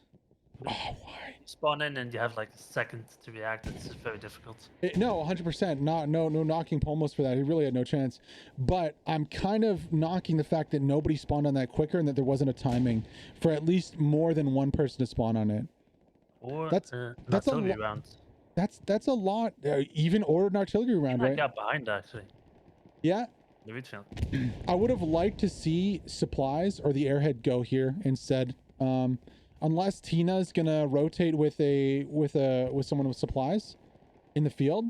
Oh, why? Spawn in and you have like a second to react. It's just very difficult. No, 100%. No knocking Pulmos for that. He really had no chance. But I'm kind of knocking the fact that nobody spawned on that quicker and that there wasn't a timing for at least more than one person to spawn on it. Or that's artillery rounds. That's a lot. Even or an artillery round, right? I got behind actually. Yeah. The midfield. I would have liked to see supplies or the Airhead go here instead. Unless Tina's gonna rotate with someone with supplies in the field.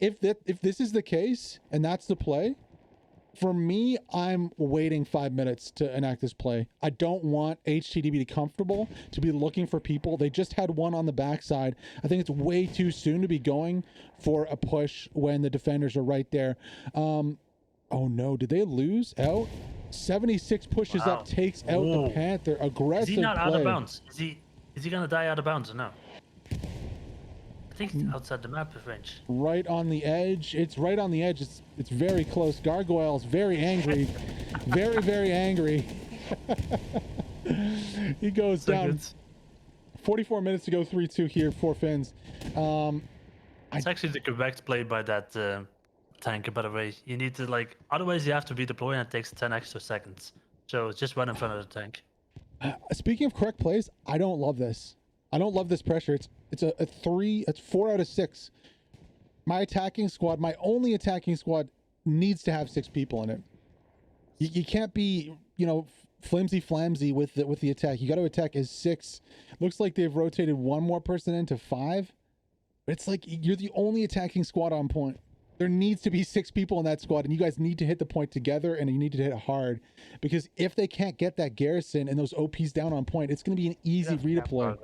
If this is the case and that's the play, for me, I'm waiting 5 minutes to enact this play. I don't want HTD to be comfortable to be looking for people. They just had one on the backside. I think it's way too soon to be going for a push when the defenders are right there. Oh no, did they lose out? 76 pushes up, takes out the Panther. Aggressive. Is he not play. out of bounds? Is he gonna die out of bounds or no? I think it's outside the map range. Right on the edge. It's right on the edge. It's very close. Gargoyle's very angry. very, very angry. He goes so down. Good. 44 minutes to go, 3-2 here for Finns. It's actually the correct play by that tank, by the way. You need to otherwise you have to redeploy and it takes 10 extra seconds. So just run in front of the tank. Speaking of correct plays, I don't love this. I don't love this pressure. It's a 4 out of 6. My attacking squad, my only attacking squad, needs to have 6 people in it. You can't be, flimsy with the attack. You got to attack as 6. Looks like they've rotated one more person into 5. But it's like you're the only attacking squad on point. There needs to be 6 people in that squad, and you guys need to hit the point together, and you need to hit it hard. Because if they can't get that Garrison and those OPs down on point, it's going to be an easy redeploy.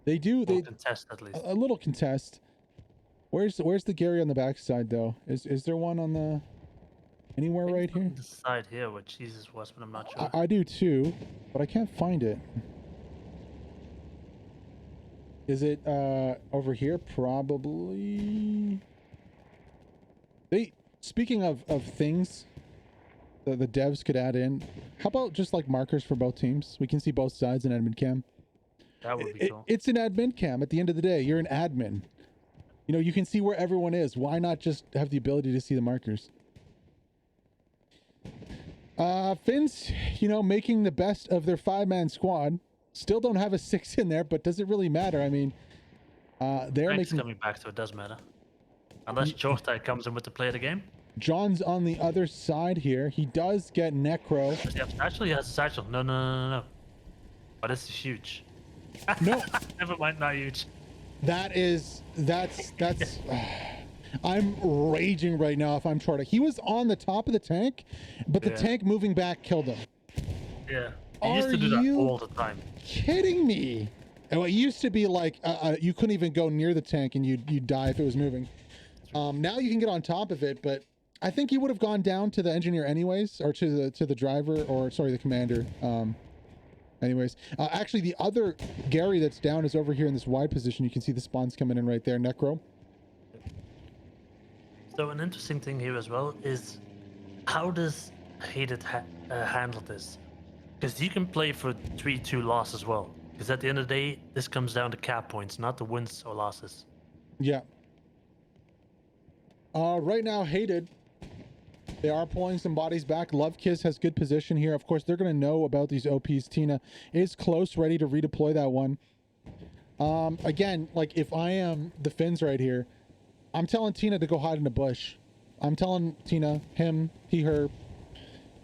They do. They contest at least. A little contest. Where's the Gary on the backside though? Is there one on the anywhere right here? The side here where Jesus was, but I'm not sure. I do too, but I can't find it. Is it over here? Probably. Speaking of things the devs could add in, how about just like markers for both teams? We can see both sides in admin cam. That would be cool. It's an admin cam. At the end of the day, you're an admin. You can see where everyone is. Why not just have the ability to see the markers? Finns, you know, making the best of their 5-man squad. Still don't have a 6 in there, but does it really matter? I mean, they're Frank's making... coming back, so it does matter. Unless Jortai comes in with the play of the game. John's on the other side here. He does get Necro. Actually, he has a satchel. No. But this is huge. No. Never mind, not huge. That's I'm raging right now if I'm Chorta. He was on the top of the tank, but the tank moving back killed him. Yeah. He used to do that all the time. Kidding me? Oh, it used to be like you couldn't even go near the tank and you'd die if it was moving. Now you can get on top of it, but I think he would have gone down to the engineer anyways, or to the driver, or sorry, the commander. Anyways, actually the other Gary that's down is over here in this wide position. You can see the spawns coming in right there, Necro. So an interesting thing here as well is how does Hated handle this? Because you can play for 3-2 loss as well. Because at the end of the day, this comes down to cap points, not the wins or losses. Yeah. Right now, Hated, they are pulling some bodies back. Love Kiss has good position here. Of course, they're going to know about these OPs. Tina is close, ready to redeploy that one. Again, like if I am the Finns right here, I'm telling Tina to go hide in a bush. I'm telling Tina, him, he, her,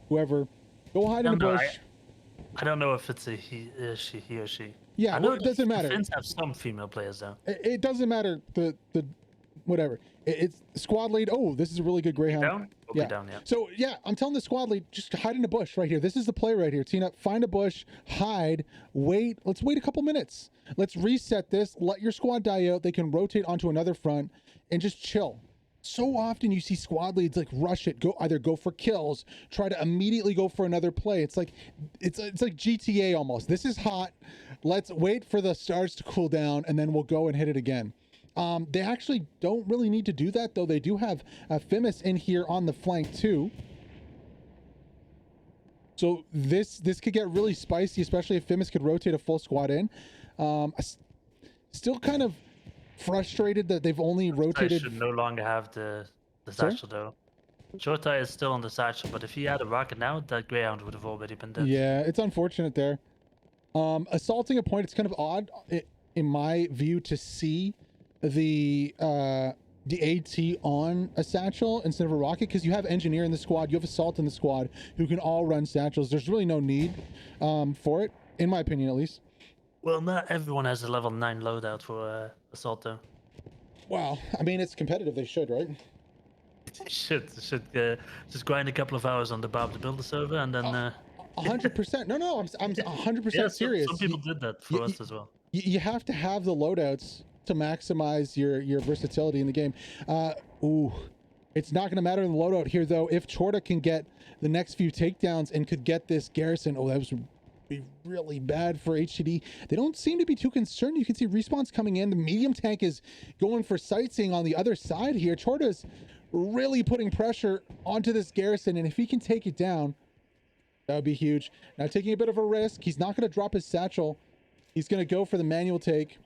whoever, go hide in a bush. I don't know if it's a he or she. Yeah, well, it doesn't matter. Finns have some female players though. It doesn't matter. The whatever. It's squad lead. Oh, this is a really good Greyhound. Down? We'll be down, yeah. So yeah, I'm telling the squad lead, just hide in a bush right here. This is the play right here. Tina, find a bush, hide, wait. Let's wait a couple minutes. Let's reset this. Let your squad die out. They can rotate onto another front and just chill. So often you see squad leads like rush it, either go for kills, try to immediately go for another play. It's like GTA almost. This is hot. Let's wait for the stars to cool down and then we'll go and hit it again. They actually don't really need to do that though. They do have Fimis in here on the flank too. So this could get really spicy, especially if Fimis could rotate a full squad in. Still kind of frustrated that they've only rotated. Should no longer have the satchel though. Jortai is still on the satchel, but if he had a rocket now, that Greyhound would have already been dead. Yeah, it's unfortunate there. Assaulting a point, it's kind of odd in my view to see the AT on a satchel instead of a rocket, because you have engineer in the squad, you have assault in the squad who can all run satchels. There's really no need for it, in my opinion at least. Well, not everyone has a level 9 loadout for assault though. Wow, I mean it's competitive. They should, right? Should just grind a couple of hours on the Bob to build the server and then. 100%. No, I'm 100% serious. Some people did that for us as well. You have to have the loadouts to maximize your versatility in the game. Ooh, it's not going to matter in the loadout here though. If Chorta can get the next few takedowns and could get this Garrison, oh, that was be really bad for HTD. They don't seem to be too concerned. You can see respawns coming in. The medium tank is going for sightseeing on the other side here. Chorta's really putting pressure onto this Garrison, and if he can take it down, that would be huge. Now taking a bit of a risk. He's not going to drop his satchel. He's going to go for the manual take.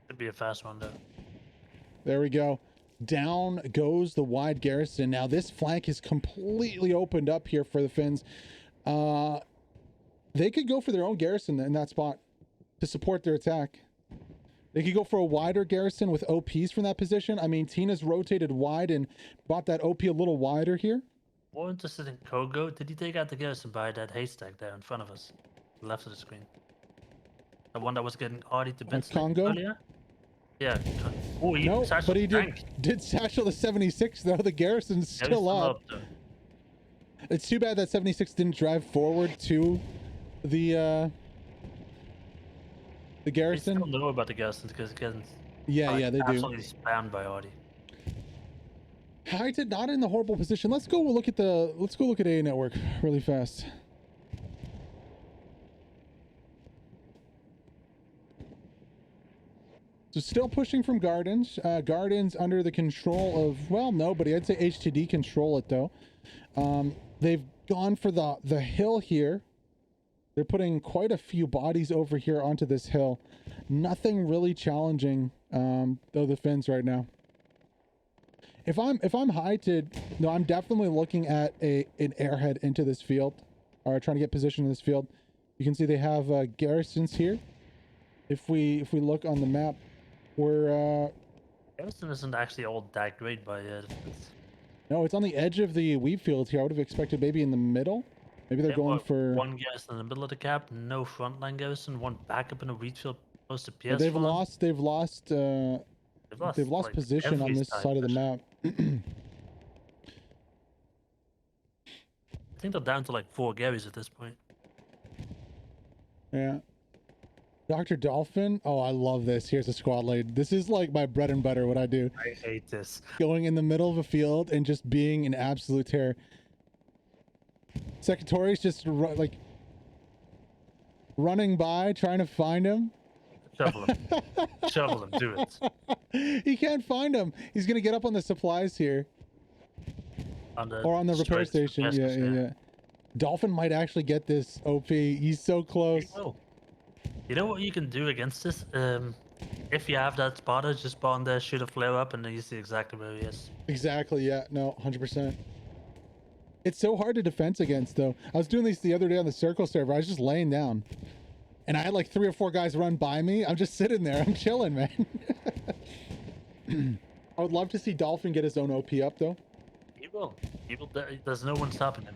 Could be a fast one though. There we go. Down goes the wide Garrison. Now this flank is completely opened up here for the Finns. They could go for their own Garrison in that spot to support their attack. They could go for a wider Garrison with OPs from that position. I mean, Tina's rotated wide and brought that OP a little wider here. More interested in Kogo. Did he take out the Garrison by that haystack there in front of us? Left of the screen. The one that was getting Artie to bits Congo? Earlier? Yeah. Oh, no, but he did satchel the 76 though. The Garrison's still up. It's too bad that 76 didn't drive forward to the Garrison. I don't know about the Garrison because it gets they do. Absolutely spammed by Audi. Hated not in the horrible position. Let's go look at A network really fast. So still pushing from Gardens. Gardens under the control of, well, nobody. I'd say HTD control it though. They've gone for the hill here. They're putting quite a few bodies over here onto this hill. Nothing really challenging, though, the Finns right now. if I'm heighted, no, I'm definitely looking at an airhead into this field, or trying to get position in this field. You can see they have garrisons here. If we look on the map, we're Garrison isn't actually all that great by no, it's on the edge of the wheat field here. I would have expected maybe in the middle. Maybe they're going for one Garrison in the middle of the cap, no frontline Garrison, one backup in a wheat field close to PS. they've lost They've lost like, position on every this side of the map. I think they're down to like 4 Garys at this point. Yeah. Dr. Dolphin. Oh, I love this. Here's a squad lead. This is like my bread and butter, what I do. I hate this. Going in the middle of a field and just being an absolute terror. Secretary's just like running by, trying to find him. Shovel him. Shovel him. Do it. He can't find him. He's going to get up on the supplies here. Or on the repair station. Yeah. Dolphin might actually get this OP. He's so close. You know what you can do against this? If you have that spotter, just spawn there, shoot a flare up, and then you see exactly where he is. Exactly, yeah. No, 100%. It's so hard to defense against, though. I was doing this the other day on the Circle server. I was just laying down. And I had like 3 or 4 guys run by me. I'm just sitting there. I'm chilling, man. I would love to see Dolphin get his own OP up, though. He will. There's no one stopping him.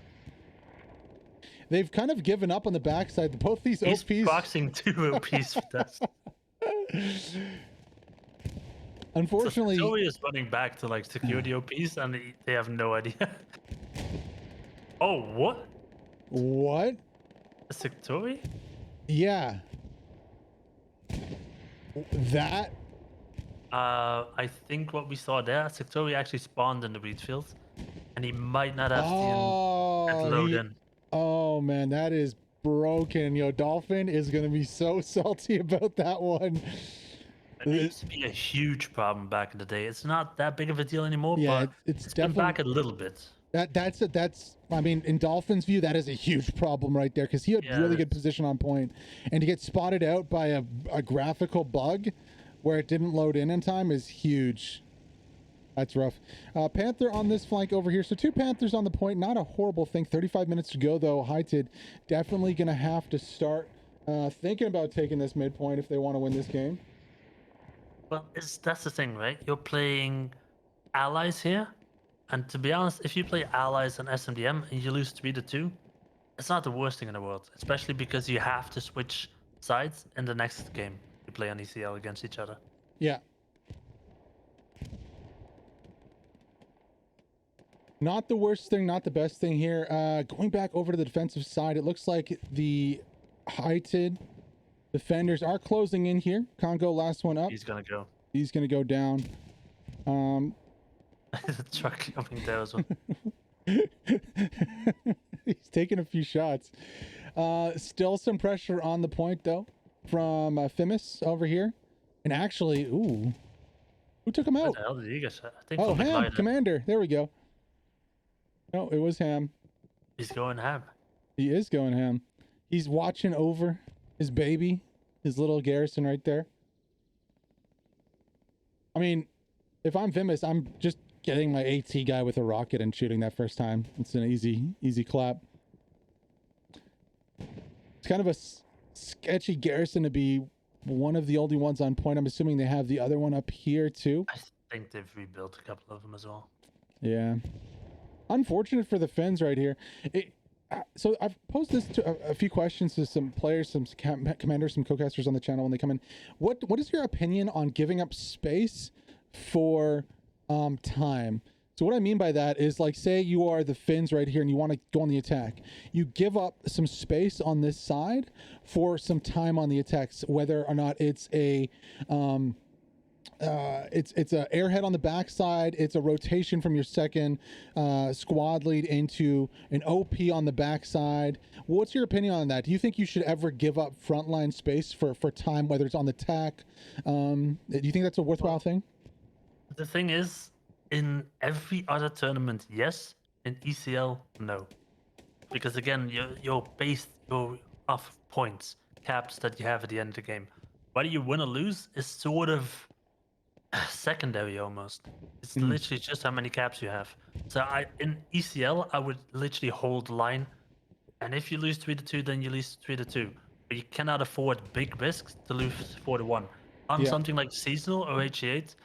They've kind of given up on the backside. Both these He's OPs... He's boxing 2 OPs for that. Unfortunately... So Zoe is running back to like security OPs and they have no idea. Oh, what? What? A Sectori? Yeah. That... I think what we saw there, Sectori actually spawned in the wheat field. And he might not have seen that load in. Oh man, that is broken. Yo, Dolphin is gonna be so salty about that one. It used to be a huge problem back in the day. It's not that big of a deal anymore, yeah, but it's definitely back a little bit. That's I mean, in Dolphin's view, that is a huge problem right there, because he had really good position on point, and to get spotted out by a graphical bug where it didn't load in time is huge. That's rough. Panther on this flank over here. So 2 Panthers on the point. Not a horrible thing. 35 minutes to go, though. Heighted definitely going to have to start thinking about taking this midpoint if they want to win this game. Well, that's the thing, right? You're playing allies here. And to be honest, if you play allies and SMDM and you lose 3-2, it's not the worst thing in the world. Especially because you have to switch sides in the next game. You play on ECL against each other. Yeah. Not the worst thing, not the best thing here. Going back over to the defensive side, it looks like the heighted defenders are closing in here. Congo, last one up. He's gonna go. He's gonna go down. The truck coming there as well. He's taking a few shots. Still some pressure on the point, though, from Fimis over here. And actually, ooh. Who took him out? Where the hell did he get shot? I think Oh, from the Ham, glider. Commander. There we go. No, it was Ham. He's going ham. He is going ham. He's watching over his baby, his little Garrison right there. I mean, if I'm Fimis, I'm just getting my AT guy with a rocket and shooting that first time. It's an easy clap. It's kind of a sketchy Garrison to be one of the only ones on point. I'm assuming they have the other one up here too. I think they've rebuilt a couple of them as well. Yeah. Unfortunate for the Finns right here. So I've posed this to a few questions to some players, some commanders, some co-casters on the channel when they come in. What is your opinion on giving up space for time? So what I mean by that is, like, say you are the Finns right here and you want to go on the attack. You give up some space on this side for some time on the attacks, whether or not it's a it's a airhead on the backside, it's a rotation from your second squad lead into an OP on the backside. What's your opinion on that? Do you think you should ever give up frontline space for time, whether it's on the attack? Do you think that's a worthwhile thing? The thing is, in every other tournament, yes. In ECL, no. Because again, you're based off points, caps that you have at the end of the game. Whether you win or lose is sort of secondary almost. It's Mm. literally just how many caps you have. So in ECL, I would literally hold the line, and if you lose 3-2, then you lose 3-2. But you cannot afford big risks to lose 4-1. On Yeah. something like seasonal or HGA,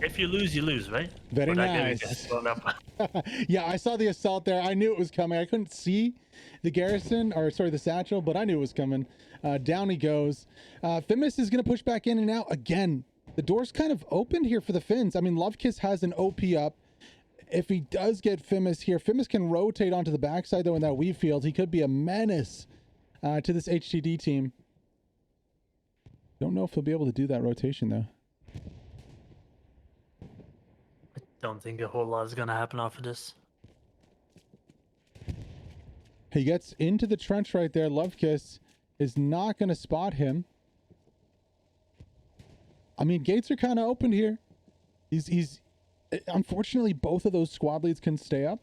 if you lose, right? Very But that game gets nice. blown up. Yeah, I saw the assault there. I knew it was coming. I couldn't see the Garrison, or sorry, the Satchel, but I knew it was coming. Down he goes. Fimis is going to push back in and out again. The door's kind of opened here for the Finns. I mean, Lovekiss has an OP up. If he does get Fimis here, Fimis can rotate onto the backside, though, in that weave field. He could be a menace to this HTD team. Don't know if he'll be able to do that rotation, though. I don't think a whole lot is going to happen after this. He gets into the trench right there. Lovekiss is not going to spot him. I mean, gates are kind of open here. He's unfortunately, both of those squad leads can stay up.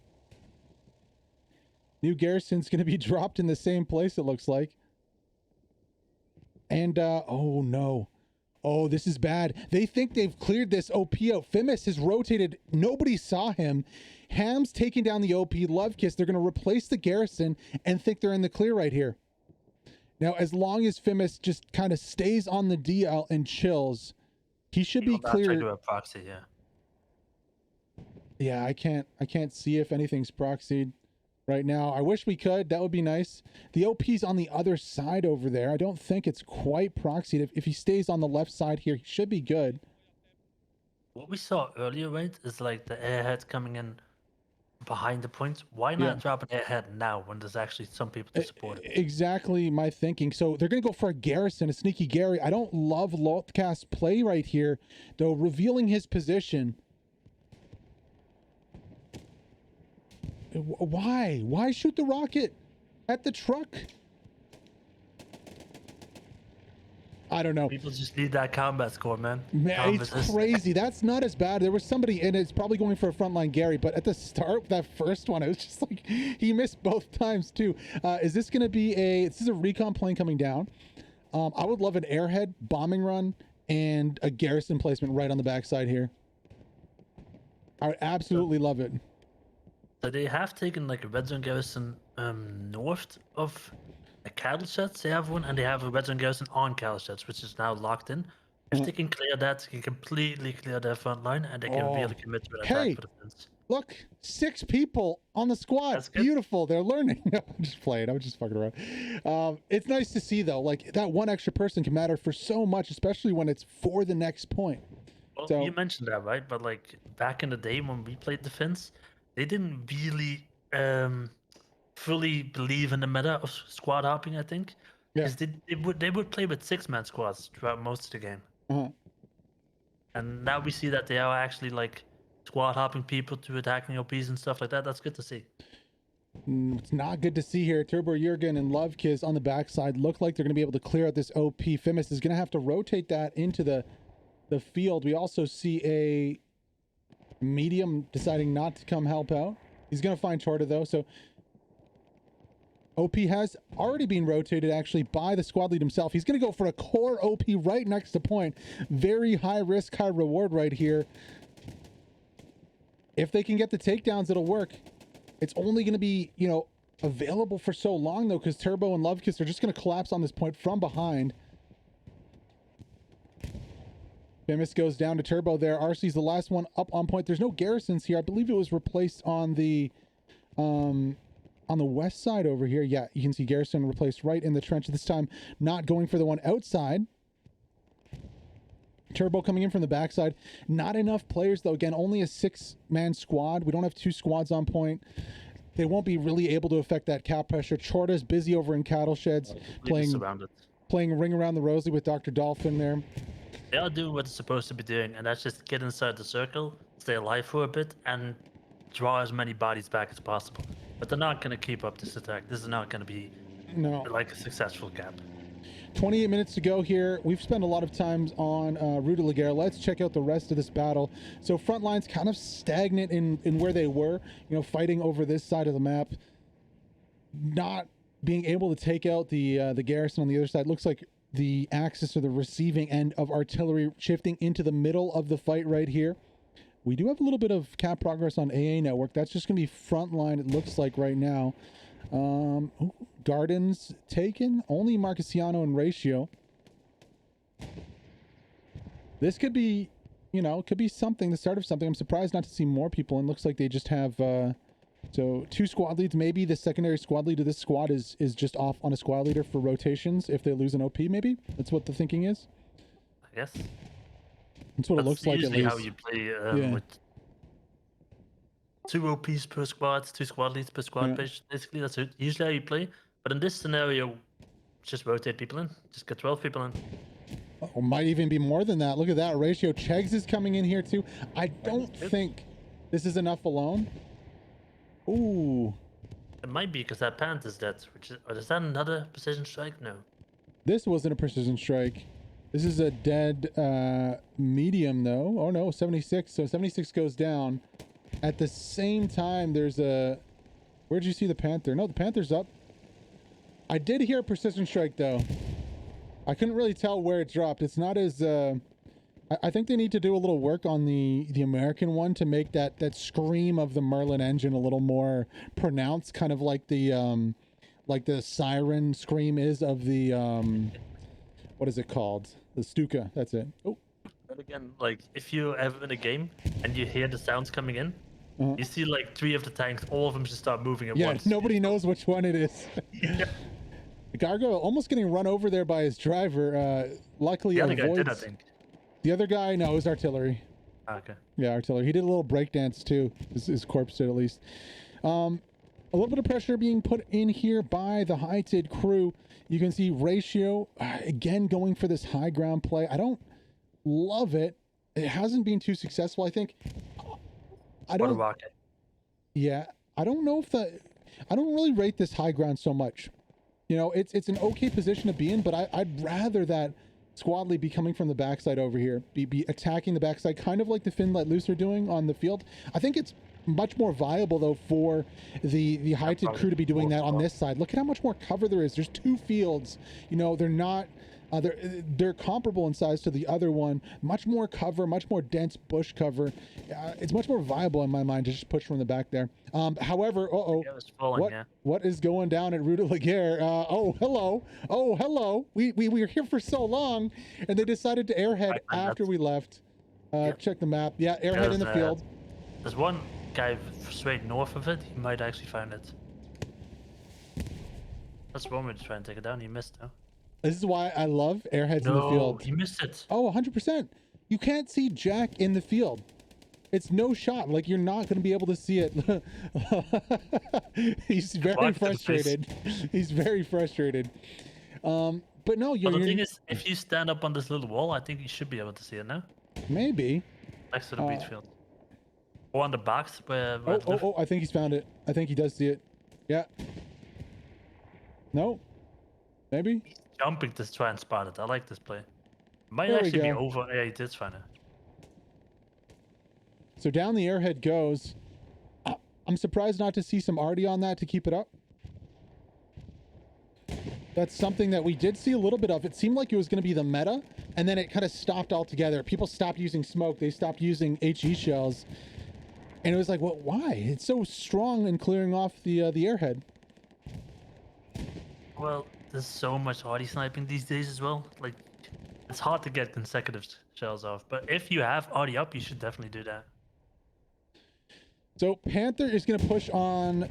New Garrison's going to be dropped in the same place, it looks like. And, oh no. Oh, this is bad. They think they've cleared this OP out. Fimis has rotated. Nobody saw him. Ham's taking down the OP. Lovekiss, they're going to replace the Garrison and think they're in the clear right here. Now, as long as Fimis just kind of stays on the DL and chills, he should be clear. Try to do a proxy, yeah. Yeah, I can't see if anything's proxied right now. I wish we could. That would be nice. The OP's on the other side over there. I don't think it's quite proxied. If he stays on the left side here, he should be good. What we saw earlier, right, is like the Airhead coming in behind the points. Why not drop an Airhead now when there's actually some people to support it? Exactly my thinking. So they're going to go for a Garrison, a sneaky Gary. I don't love Lotcast's play right here, though, revealing his position. Why? Why shoot the rocket at the truck? I don't know. People just need that combat score, man. Man, it's crazy. That's not as bad. There was somebody in it. It's probably going for a frontline Gary, but at the start, that first one, it was just like he missed both times too. Is this going to be this is a recon plane coming down? I would love an Airhead bombing run and a Garrison placement right on the backside here. I would absolutely love it. So they have taken like a red zone Garrison north of a cattle sheds. They have one, and they have a red zone Garrison on cattle sheds, which is now locked in. If they can clear that, they can completely clear their front line, and they can really commit to an attack for the Finns. Look, 6 people on the squad. That's beautiful. They're learning. I'm just playing. I'm just fucking around. It's nice to see, though. Like, that one extra person can matter for so much, especially when it's for the next point. Well, so, you mentioned that, right? But, like, back in the day when we played the Finns, they didn't really fully believe in the meta of squad hopping, I think. Because they would play with 6-man squads throughout most of the game. And now we see that they are actually, like, squad hopping people to attacking OPs and stuff like that. That's good to see. It's not good to see here. Turbo Jurgen and Lovekiss on the backside look like they're going to be able to clear out this OP. Fimis is going to have to rotate that into the field. We also see a medium deciding not to come help out. He's going to find Chorta, though. So OP has already been rotated, actually, by the squad lead himself. He's going to go for a core OP right next to point. Very high risk, high reward right here. If they can get the takedowns, it'll work. It's only going to be, you know, available for so long, though, because Turbo and Lovekiss are just going to collapse on this point from behind. Fimis goes down to Turbo there. RC's the last one up on point. There's no Garrisons here. I believe it was replaced on the west side over here. Yeah, you can see Garrison replaced right in the trench this time, not going for the one outside. Turbo coming in from the backside. Not enough players, though. Again, only a 6-man squad. We don't have 2 squads on point. They won't be really able to affect that cap pressure. Chorta's busy over in cattle sheds, playing Ring Around the Rosie with Dr. Dolphin there. They are doing what they're supposed to be doing, and that's just get inside the circle, stay alive for a bit, and draw as many bodies back as possible. But they're not going to keep up this attack. This is not going to be like a successful cap. 28 minutes to go here. We've spent a lot of time on Rue de la Guerre. Let's check out the rest of this battle. So front lines kind of stagnant in where they were, you know, fighting over this side of the map. Not being able to take out the Garrison on the other side. Looks like the axis or the receiving end of artillery shifting into the middle of the fight right here. We do have a little bit of cap progress on AA network. That's just going to be front line, it looks like right now. Gardens taken, only Marquesiano and Ratio. This could be, you know, could be something, the start of something. I'm surprised not to see more people, and looks like they just have so 2 squad leads. Maybe the secondary squad lead of this squad is just off on a squad leader for rotations if they lose an OP. Maybe that's what the thinking is. I guess that's what it looks like, at least. How you play with 2 OPs per squad, 2 squad leads per squad. Basically, that's usually how you play. But in this scenario, just rotate people in. Just get 12 people in. Or might even be more than that. Look at that ratio. Chegs is coming in here too. I don't think this is enough alone. Ooh. It might be because that Pant is dead. Or is that another precision strike? No. This wasn't a precision strike. This is a dead medium though. Oh no, 76. So 76 goes down. At the same time, there's a... Where'd you see the Panther? No, the Panther's up. I did hear a precision strike though. I couldn't really tell where it dropped. It's not as... I think they need to do a little work on the American one to make that scream of the Merlin engine a little more pronounced, kind of like the siren scream is of the what is it called? The Stuka. That's it. Oh. But again, like if you're ever in a game and you hear the sounds coming in, you see like 3 of the tanks, all of them just start moving at once. Yeah, nobody knows which one it is. Yeah. Gargo almost getting run over there by his driver. Luckily, the other guy did, I think. The other guy, no, it was artillery. Okay. Yeah, artillery. He did a little breakdance too. His corpse did, at least. A little bit of pressure being put in here by the HTD crew. You can see Ratio again going for this high ground play. I don't love it. It hasn't been too successful, I think. I don't know if I don't really rate this high ground so much. You know, it's an okay position to be in, but I'd rather that squad lead be coming from the backside over here, be attacking the backside, kind of like the Finn let loose are doing on the field. I think it's much more viable though for the HTD crew to be doing that on this side. Look at how much more cover there is. There's 2 fields. You know, they're not they're comparable in size to the other one. Much more cover, much more dense bush cover. It's much more viable in my mind to just push from the back there. However, what is going down at Rue de la Guerre? Oh hello. We were here for so long, and they decided to airhead after we left. Check the map. Yeah, airhead in the field. There's one guy straight north of it. He might actually find it. That's one way to try and take it down. He missed though. This is why I love airheads in the field. He missed it. Oh, 100%. You can't see Jack in the field. It's no shot. Like, you're not going to be able to see it. He's very frustrated. He's very frustrated. But no, the thing is, if you stand up on this little wall, I think you should be able to see it now. Maybe. Next to the beach field. Or on the box where... I think he's found it. I think he does see it. Yeah. No. Maybe. He's jumping to try and spot it. I like this play. Might actually be over. Yeah, he did find it. So down the airhead goes. I'm surprised not to see some Arty on that to keep it up. That's something that we did see a little bit of. It seemed like it was going to be the meta, and then it kind of stopped altogether. People stopped using smoke. They stopped using HE shells. And it was like, well, why? It's so strong in clearing off the airhead. Well, there's so much Arty sniping these days as well. Like, it's hard to get consecutive shells off. But if you have Arty up, you should definitely do that. So Panther is going to push on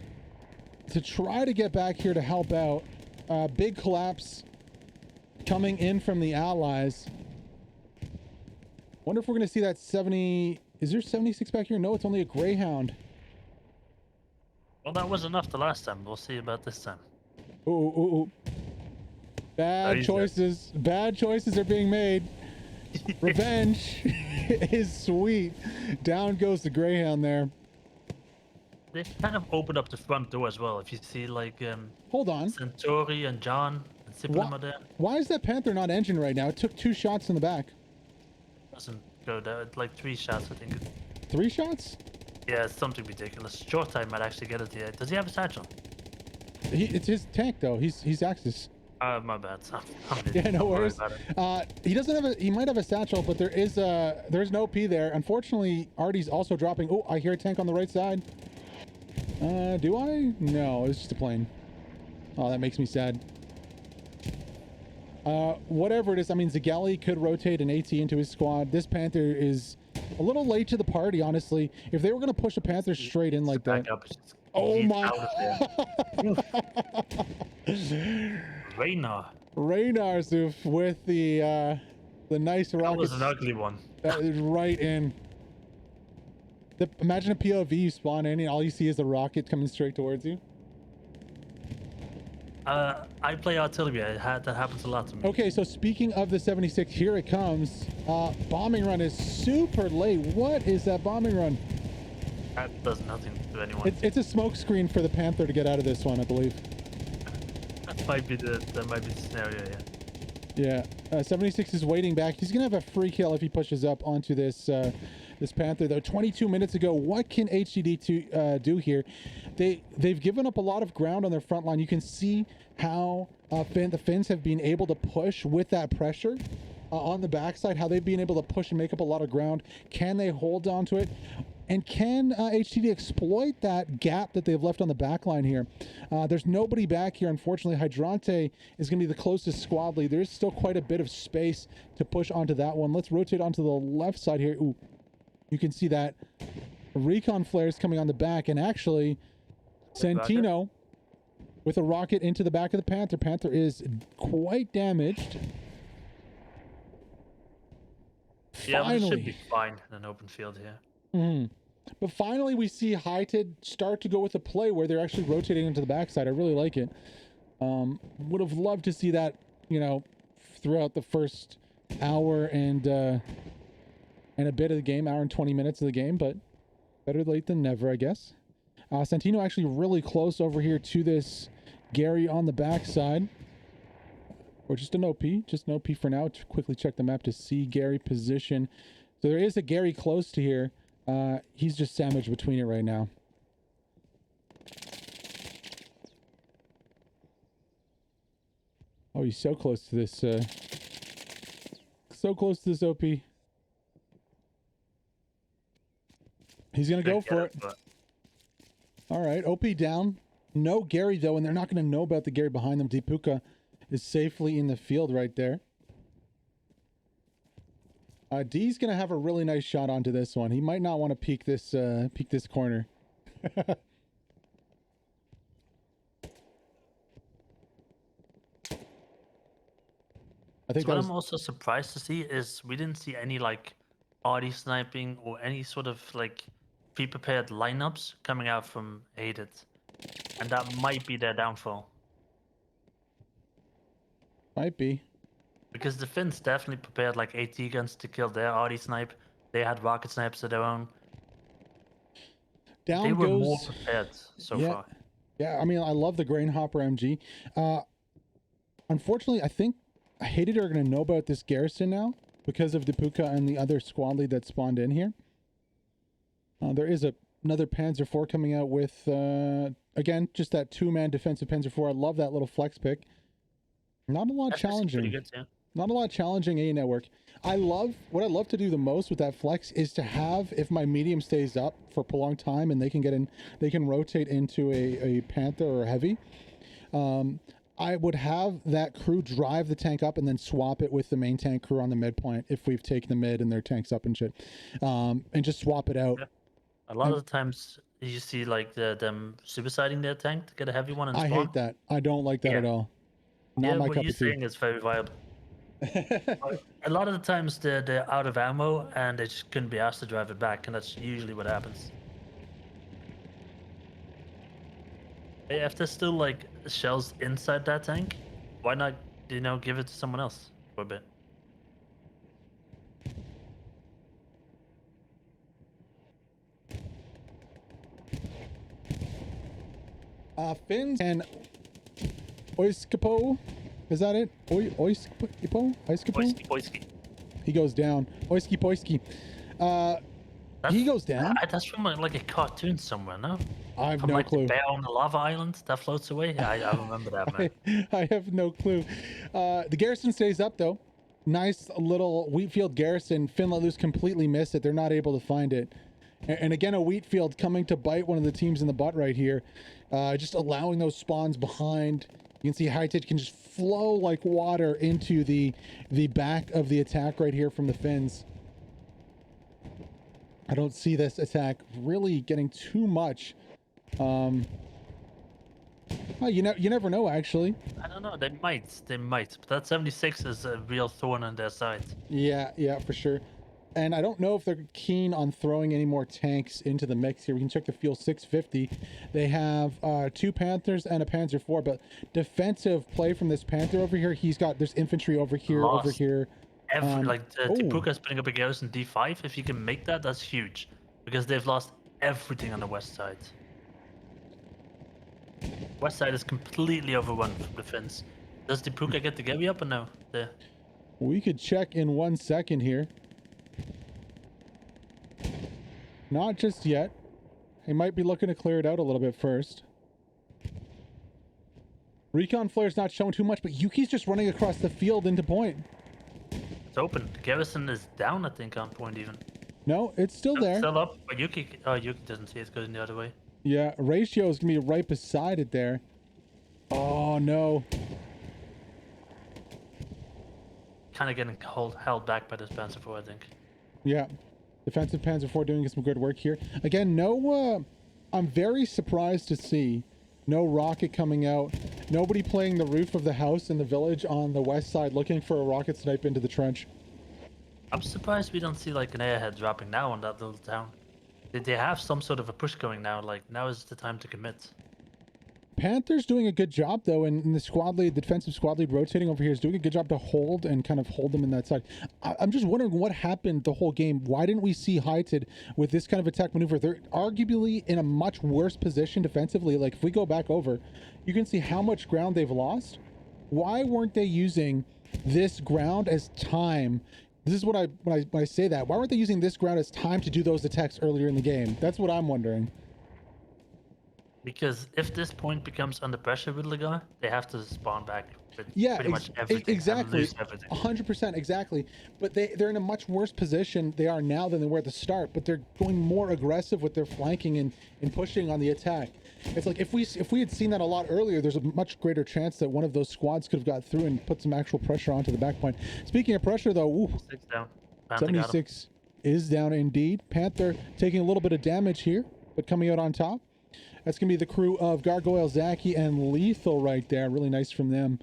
to try to get back here to help out. Big collapse coming in from the allies. Wonder if we're going to see that 70... Is there 76 back here? No, it's only a Greyhound. Well, that was enough the last time. We'll see about this time. Ooh. Bad choices. Bad choices are being made. Revenge is sweet. Down goes the Greyhound there. They've kind of opened up the front door as well. If you see, like, hold on, Centauri and John and Siplim are there. Why is that Panther not engine right now? It took 2 shots in the back. Doesn't go down. It's like 3 shots, I think. 3 shots? Yeah, it's something ridiculous. Short time might actually get it here. Does he have a satchel? It's his tank though. He's Axis. My bad. I'm an Yeah, idiot. no Don't worry worries. about it. He doesn't have a. He might have a satchel, but there's no OP there. Unfortunately, Artie's also dropping. Oh, I hear a tank on the right side. Do I? No, it's just a plane. Oh, that makes me sad. Whatever it is, I mean, Zagali could rotate an AT into his squad. This Panther is a little late to the party, honestly. If they were going to push a Panther straight in like that. Back up. Just Oh yeet my. out of there. Reyna. Reynarsuf with the nice rocket. That was an ugly one. That is right in. Imagine a POV, you spawn in and all you see is a rocket coming straight towards you. I play artillery. That happens a lot to me. Okay, so speaking of the 76, here it comes. Bombing run is super late. What is that bombing run? That does nothing to anyone. It's a smoke screen for the Panther to get out of this one, I believe. That might be the scenario, yeah. Yeah, 76 is waiting back. He's gonna have a free kill if he pushes up onto this this Panther though. 22 minutes ago, what can HTD do here? They've given up a lot of ground on their front line. You can see how the Finns have been able to push with that pressure on the backside, how they've been able to push and make up a lot of ground. Can they hold on to it? And can HTD exploit that gap that they've left on the back line here? There's nobody back here, unfortunately. Hydrante is going to be the closest squad lead. There's still quite a bit of space to push onto that one. Let's rotate onto the left side here. Ooh, you can see that recon flares coming on the back. And actually, Santino with a rocket into the back of the Panther. Panther is quite damaged. Yeah, but it Finally. should be fine in an open field here. But finally, we see HTD start to go with a play where they're actually rotating into the backside. I really like it. Would have loved to see that, you know, throughout the first hour and a bit of the game, hour and 20 minutes of the game, but better late than never, I guess. Santino actually really close over here to this Gary on the backside. Or just an OP for now. To quickly check the map to see Gary position. So there is a Gary close to here. He's just sandwiched between it right now. Oh, he's so close to this, so close to this OP. He's gonna go for it. All right, OP down. No Gary though, and they're not gonna know about the Gary behind them. Dipuka is safely in the field right there. D's gonna have a really nice shot onto this one. He might not want to peek this corner. I think what I'm also surprised to see is we didn't see any like arty sniping or any sort of like pre-prepared lineups coming out from Aided, and that might be their downfall. Might be. Because the Finns definitely prepared like AT guns to kill their arty snipe. They had rocket snipes of their own. Down they were goes... more prepared so far. Yeah, I mean, I love the Grainhopper MG. Unfortunately, I think Hated are going to know about this Garrison now because of Dipuka and the other squad lead that spawned in here. There is another Panzer IV coming out with, again, just that two-man defensive Panzer IV. I love that little flex pick. Not a lot challenging. Good, yeah. Not a lot challenging A network. What I love to do the most with that flex is to have, if my medium stays up for a prolonged time and they can rotate into a Panther or a Heavy. I would have that crew drive the tank up and then swap it with the main tank crew on the midpoint if we've taken the mid and their tanks up and shit. And just swap it out. Yeah. A lot of the times you see like them supersiding their tank to get a heavy one and spawn. I hate that. I don't like that at all. Not my cup of tea. What you're saying is very viable. A lot of the times they're out of ammo and they just couldn't be asked to drive it back, and that's usually what happens. If there's still like shells inside that tank, why not, give it to someone else for a bit? Finns and Oiskipo, is that it? Oiskipo? Oiski. He goes down. Oiski. He goes down? That's from like a cartoon somewhere, no? I have From no like the clue. bear on the lava island that floats away. Yeah, I remember that, man. I have no clue. The Garrison stays up though. Nice little Wheatfield Garrison. Finland loose completely missed it. They're not able to find it. And again, a Wheatfield coming to bite one of the teams in the butt right here. Just allowing those spawns behind. You can see HTD can just flow like water into the back of the attack right here from the Finns. I don't see this attack really getting too much. Well, you never know, actually. I don't know. They might. But that 76 is a real thorn in their side. Yeah, for sure. And I don't know if they're keen on throwing any more tanks into the mix here. We can check the fuel 650. They have 2 Panthers and a Panzer IV, but defensive play from this Panther over here. There's infantry over here, over here. Tipuca's putting up a Garrison D5. If you can make that, that's huge. Because they've lost everything on the west side. West side is completely overrun from the Finns. Does Tipuca get the Gary up or no? There. We could check in 1 second here. Not just yet. He might be looking to clear it out a little bit first. Recon flare's not showing too much, but Yuki's just running across the field into point. It's open. Garrison is down, I think, on point even. No, it's still there. Still up, but Yuki doesn't see it going the other way. Yeah, ratio is gonna be right beside it there. Oh no. Kind of getting held back by this Panzer IV, I think. Yeah, defensive Panzer IV doing some good work here. Again, I'm very surprised to see no rocket coming out. Nobody playing the roof of the house in the village on the west side looking for a rocket snipe into the trench. I'm surprised we don't see like an airhead dropping now on that little town. Did they have some sort of a push going now? Like, now is the time to commit. Panther's doing a good job though, and the squad lead, the defensive squad lead rotating over here is doing a good job to hold and kind of hold them in that side. I'm just wondering what happened the whole game. Why didn't we see HTD with this kind of attack maneuver? They're arguably in a much worse position defensively. Like if we go back over, you can see how much ground they've lost. Why weren't they using this ground as time? This is what when I say that. Why weren't they using this ground as time to do those attacks earlier in the game? That's what I'm wondering. Because if this point becomes under pressure with Liga, they have to spawn back with pretty much everything. Exactly. And lose everything. 100%, exactly. But they're in a much worse position they are now than they were at the start, but they're going more aggressive with their flanking and pushing on the attack. It's like if we had seen that a lot earlier, there's a much greater chance that one of those squads could have got through and put some actual pressure onto the back point. Speaking of pressure though, ooh, 6 down. 76 is down indeed. Panther taking a little bit of damage here, but coming out on top. That's going to be the crew of Gargoyle, Zaki, and Lethal right there. Really nice from them.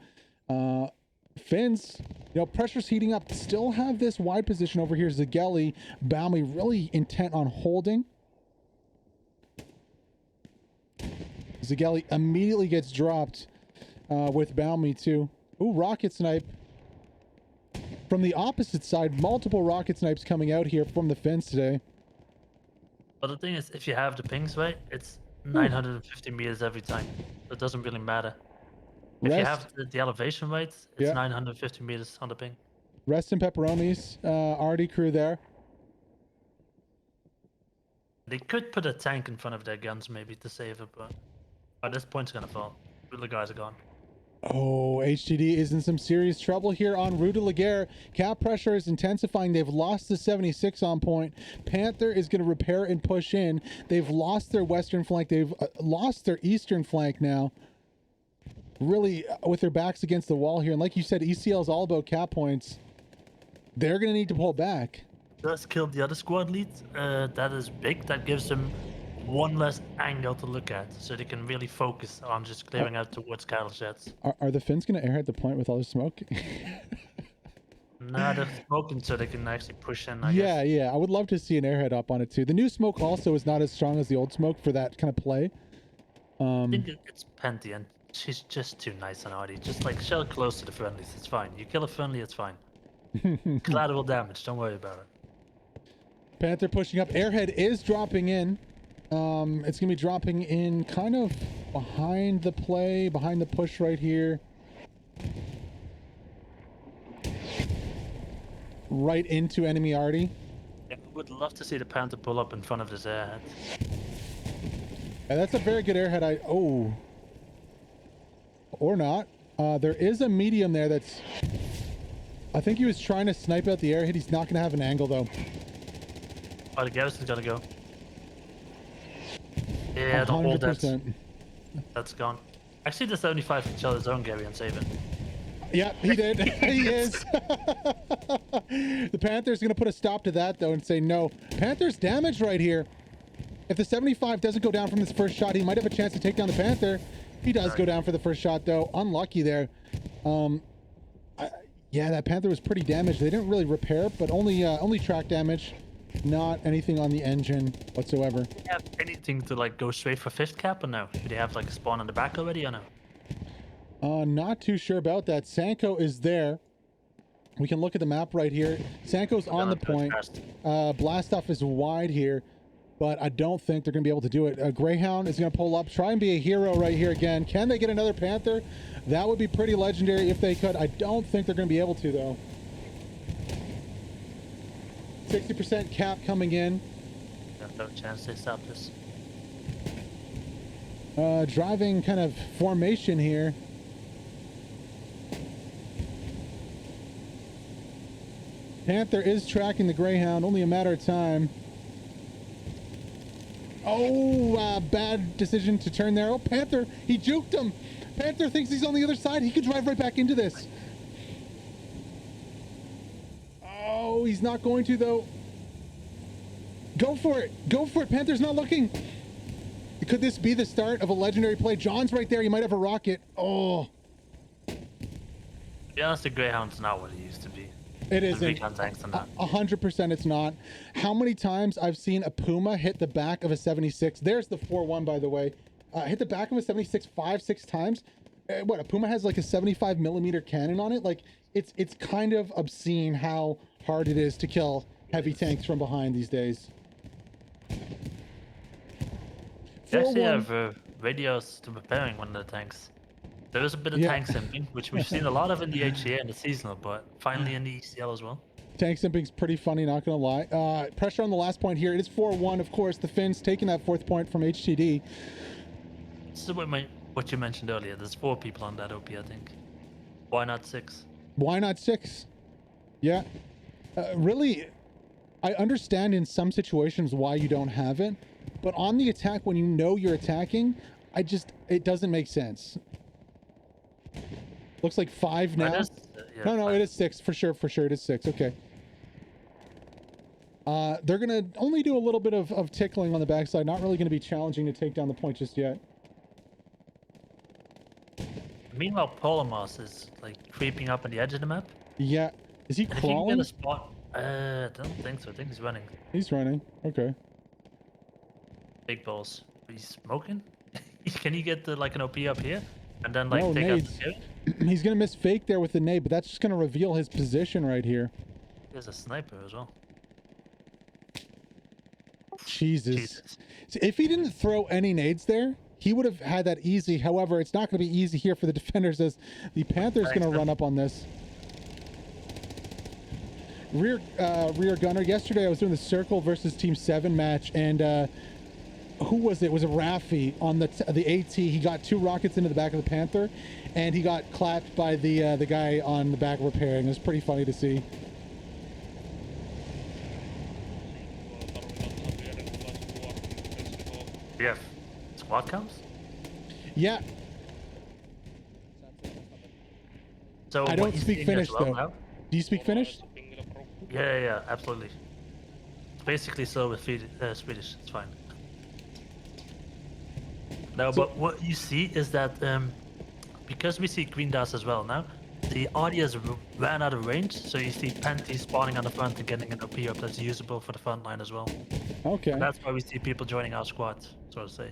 Finns, pressure's heating up. Still have this wide position over here. Zageli, Balmy really intent on holding. Zageli immediately gets dropped with Balmy too. Ooh, rocket snipe. From the opposite side, multiple rocket snipes coming out here from the Finns today. But the thing is, if you have the pings right, it's 950 meters every time. So it doesn't really matter. If you have the elevation right, it's 950 meters on the ping. Rest in pepperonis, Artie crew there. They could put a tank in front of their guns maybe to save it, but at this point it's gonna fall. All the guys are gone. Oh, HTD is in some serious trouble here on Rue de la Guerre. Cap pressure is intensifying. They've lost the 76 on point. Panther is going to repair and push in. They've lost their western flank. They've lost their eastern flank now. Really with their backs against the wall here. And like you said, ECL is all about cap points. They're going to need to pull back. Just killed the other squad lead. That is big. That gives them one less angle to look at, so they can really focus on just clearing out towards cattle sheds. Are the Finns going to airhead the point with all the smoke? Nah, they're smoking so they can actually push in, I guess. Yeah. I would love to see an airhead up on it too. The new smoke also is not as strong as the old smoke for that kind of play. I think it's Penty, and she's just too nice and hardy. Just like shell close to the friendlies, it's fine. You kill a friendly, it's fine. Collateral damage, don't worry about it. Panther pushing up. Airhead is dropping in. It's gonna be dropping in kind of behind the play, behind the push right here. Right into enemy Artie. Yeah, I would love to see the Panther pull up in front of this airhead. And that's a very good airhead. Or not. There is a medium there that's... I think he was trying to snipe out the airhead. He's not going to have an angle, though. Oh, the Garrison's gotta go. Yeah, the whole that's gone. Actually, the 75 can shell his own Gary and save it. Yep, he did. He is. The Panther's going to put a stop to that, though, and say no. Panther's damaged right here. If the 75 doesn't go down from this first shot, he might have a chance to take down the Panther. He does go down for the first shot, though. Unlucky there. Yeah, that Panther was pretty damaged. They didn't really repair it, but only track damage. Not anything on the engine whatsoever. Do you have anything to like go straight for fifth cap or no? Do they have like a spawn on the back already or no? Not too sure about that. Sanko is there. We can look at the map right here. Sanko's on the point. Blastoff is wide here, but I don't think they're going to be able to do it. Greyhound is going to pull up, try and be a hero right here again. Can they get another Panther? That would be pretty legendary if they could. I don't think they're going to be able to, though. 60% cap coming in. No chance they stop this. Driving kind of formation here. Panther is tracking the Greyhound, only a matter of time. Oh, bad decision to turn there. Oh, Panther, he juked him. Panther thinks he's on the other side. He could drive right back into this. Oh, he's not going to, though. Go for it. Go for it. Panther's not looking. Could this be the start of a legendary play? John's right there. He might have a rocket. Oh. To be honest, the Greyhound's not what it used to be. It isn't. 100% it's not. How many times I've seen a Puma hit the back of a 76? There's the 4-1, by the way. Hit the back of a 76 5-6 times. What, a Puma has like a 75 millimeter cannon on it? Like, it's kind of obscene how hard it is to kill heavy tanks from behind these days. They actually have radios to preparing one of the tanks. There is a bit of tank simping, which we've seen a lot of in the HTA and the seasonal, but finally in the ECL as well. Tank simping's pretty funny, not gonna lie. Pressure on the last point here. It is 4-1, of course. The Finns taking that fourth point from HTD. This is what you mentioned earlier. There's 4 people on that OP, I think. Why not 6? Why not 6? Yeah. Really, I understand in some situations why you don't have it, but on the attack, when you know you're attacking, it doesn't make sense. Looks like 5 now. No, it is 6 for sure. It is 6. Okay. They're gonna only do a little bit of tickling on the backside. Not really gonna be challenging to take down the point just yet. Meanwhile, Polymos is like creeping up on the edge of the map. Yeah. Is he crawling? If he can get a spot, I don't think so. I think he's running. He's running. Okay. Big balls. He's smoking. Can he get like an OP up here? And then like take nades. out the kill? He's gonna miss fake there with the nade, but that's just gonna reveal his position right here. There's a sniper as well. Jesus. So if he didn't throw any nades there, he would have had that easy. However, it's not gonna be easy here for the defenders as the Panther's gonna run up on this. Rear gunner. Yesterday I was doing the Circle versus Team 7 match, and who was it? It was a Raffi on the AT. He got 2 rockets into the back of the Panther, and he got clapped by the guy on the back repairing. It was pretty funny to see. Yeah. Squad counts? Yeah. So I don't speak Finnish though. Now? Do you speak Finnish? Yeah, absolutely. It's basically so with Swedish. It's fine. No, but what you see is that because we see green dust as well now, the audience ran out of range, so you see Panty spawning on the front and getting an OP up that's usable for the front line as well. Okay. And that's why we see people joining our squad, so to say.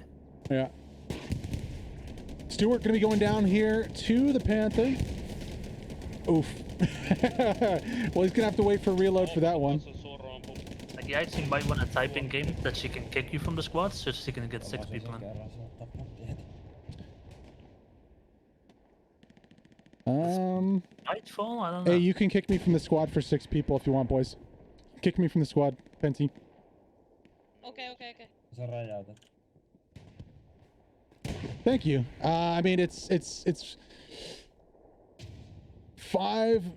Yeah. Stewart gonna be going down here to the Panther. Oof. Well, he's gonna have to wait for reload for that one. Like, you actually might want to type in game that she can kick you from the squad, so she can get 6 people in. Nightfall? I don't know. Hey, you can kick me from the squad for 6 people if you want, boys. Kick me from the squad, Penty. Okay. Sä räjäytät. Thank you. I mean, it's 5-0.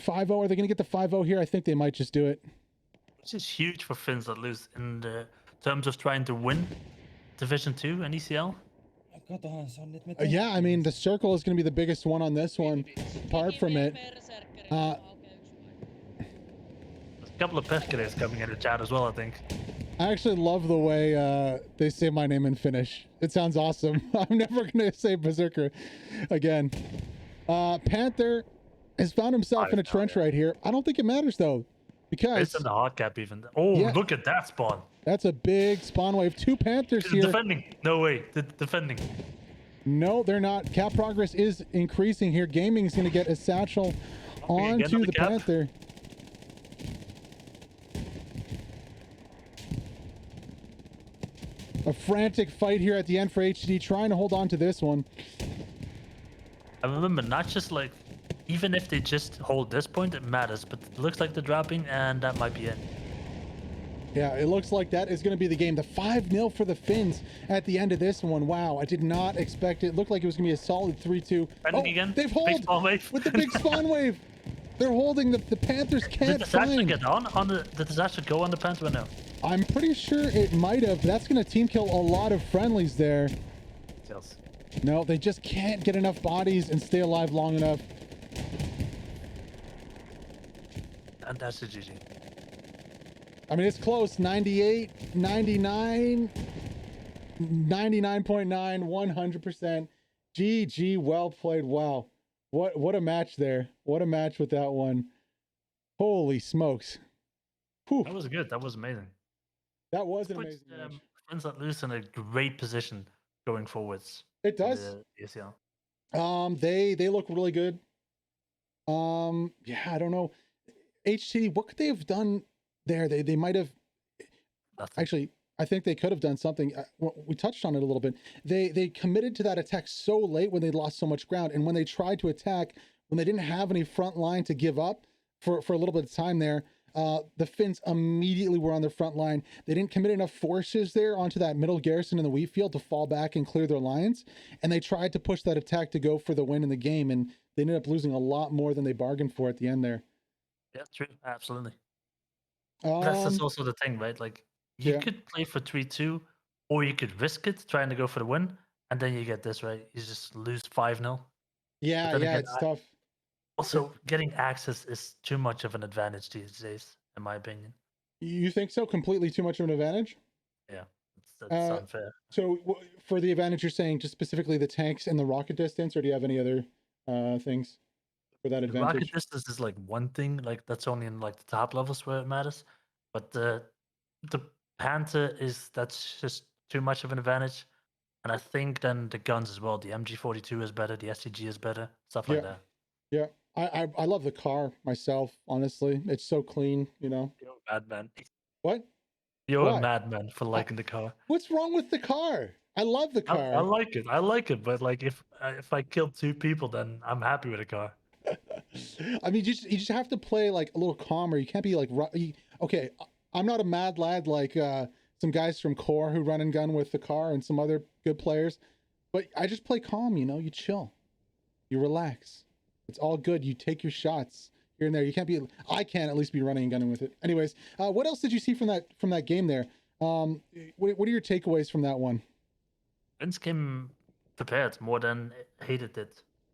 Are they going to get the 5-0 here? I think they might just do it. Which is huge for Finns that lose in the terms of trying to win Division 2 and ECL. Katohan se on nyt me Yeah, I mean, the circle is going to be the biggest one on this one. Apart from it, There's a couple of Perkeres coming in the chat as well, I think. I actually love the way they say my name in Finnish. It sounds awesome. I'm never going to say Berserker again. Panther has found himself in a trench right here. I don't think it matters, though, because... It's in the hard cap even. Oh, Yeah. Look at that spawn. That's a big spawn wave. 2 Panthers He's here. defending. No way. Defending. No, they're not. Cap progress is increasing here. Gaming is going to get a satchel again onto on the the cap. Panther. A frantic fight here at the end for HTD, trying to hold on to this one. I remember, not just like, even if they just hold this point, it matters. But it looks like they're dropping, and that might be it. Yeah, it looks like that is going to be the game. The 5-0 for the Finns at the end of this one. Wow, I did not expect it. It looked like it was going to be a solid 3-2. Defending again. They've Big hold spawn wave. with the big spawn wave. They're holding the Panthers can't Did this actually find. get on the? Did this actually go on the Panther or no? I'm pretty sure it might have. That's going to team kill a lot of friendlies there. Yes. No, they just can't get enough bodies and stay alive long enough. And that's a GG. I mean, it's close. 98, 99, 99.9, 100%. GG, well played. Wow. What a match there. What a match with that one. Holy smokes. Whew, That was good. That was amazing. that was an Puts amazing match. Finns that lose in a great position going forwards. It in does. the ECL. They look really good. Yeah, I don't know. HTD, what could they have done there? They might have Nothing. actually. I think they could have done something. We touched on it a little bit. They committed to that attack so late when they lost so much ground, and when they tried to attack, when they didn't have any front line to give up for a little bit of time there, the Finns immediately were on their front line. They didn't commit enough forces there onto that middle garrison in the wheat field to fall back and clear their lines, and they tried to push that attack to go for the win in the game, and they ended up losing a lot more than they bargained for at the end there. Yeah, true. Absolutely. That's also the thing, right? Like, you yeah. could play for 3-2, or you could risk it trying to go for the win, and then you get this, right? You just lose 5-0. Yeah, then yeah, again, it's tough. Also, getting access is too much of an advantage these days, in my opinion. You think so? Completely too much of an advantage? Yeah, that's unfair. So for the advantage, you're saying just specifically the tanks and the rocket distance, or do you have any other things for that The advantage? rocket distance is like one thing, like that's only in like the top levels where it matters. But the Panther that's just too much of an advantage. And I think then the guns as well. The MG42 is better, the STG is better, stuff like that. Yeah, I love the car myself. Honestly, it's so clean. You know You're a madman. what? You're Why? a madman for liking the car. What's wrong with the car? I love the car. I like it. I like it. But like, if I kill 2 people, then I'm happy with the car. I mean, you just have to play like a little calmer. You can't be like okay. I'm not a mad lad like some guys from Core who run and gun with the car and some other good players, but I just play calm. You know, you chill, you relax. It's all good. You take your shots here and there. You can't be. I can't at least be running and gunning with it. Anyways, what else did you see from that game there? What are your takeaways from that one? Vince came prepared more than Hated did.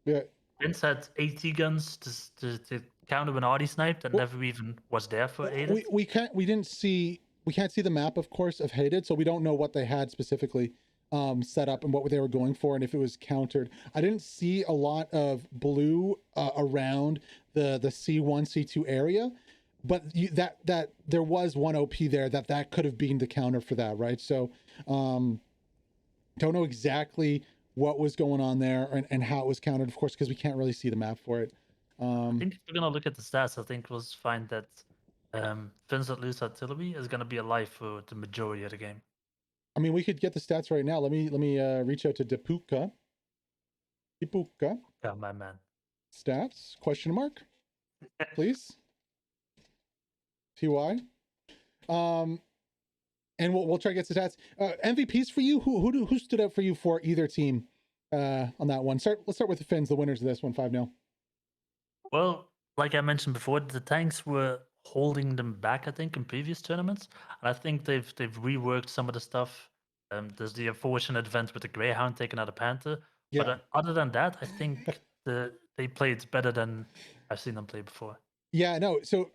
Yeah. Vince had AT guns to counter when Artie sniped that never even was there for Hated. We can't see the map, of course, of Hated, so we don't know what they had specifically set up and what they were going for and if it was countered. I didn't see a lot of blue around the C1 C2 area, but that there was one OP there that could have been the counter for that, right? So don't know exactly what was going on there and how it was countered, of course, because we can't really see the map for it. I think if we're gonna look at the stats, I think we'll find that Finns that lose artillery is gonna be alive for the majority of the game. I mean, we could get the stats right now. Let me reach out to Depuka. Yeah, my man. Stats ? Please. TY. And we'll try to get stats. MVPs for you. Who stood out for you for either team on that one? Let's start with the Finns, the winners of this one, 5-0. Well, like I mentioned before, the tanks were holding them back, I think, in previous tournaments. And I think they've reworked some of the stuff. There's the unfortunate event with the Greyhound taking out a Panther. Yeah. But other than that, I think they played better than I've seen them play before. Yeah, no. So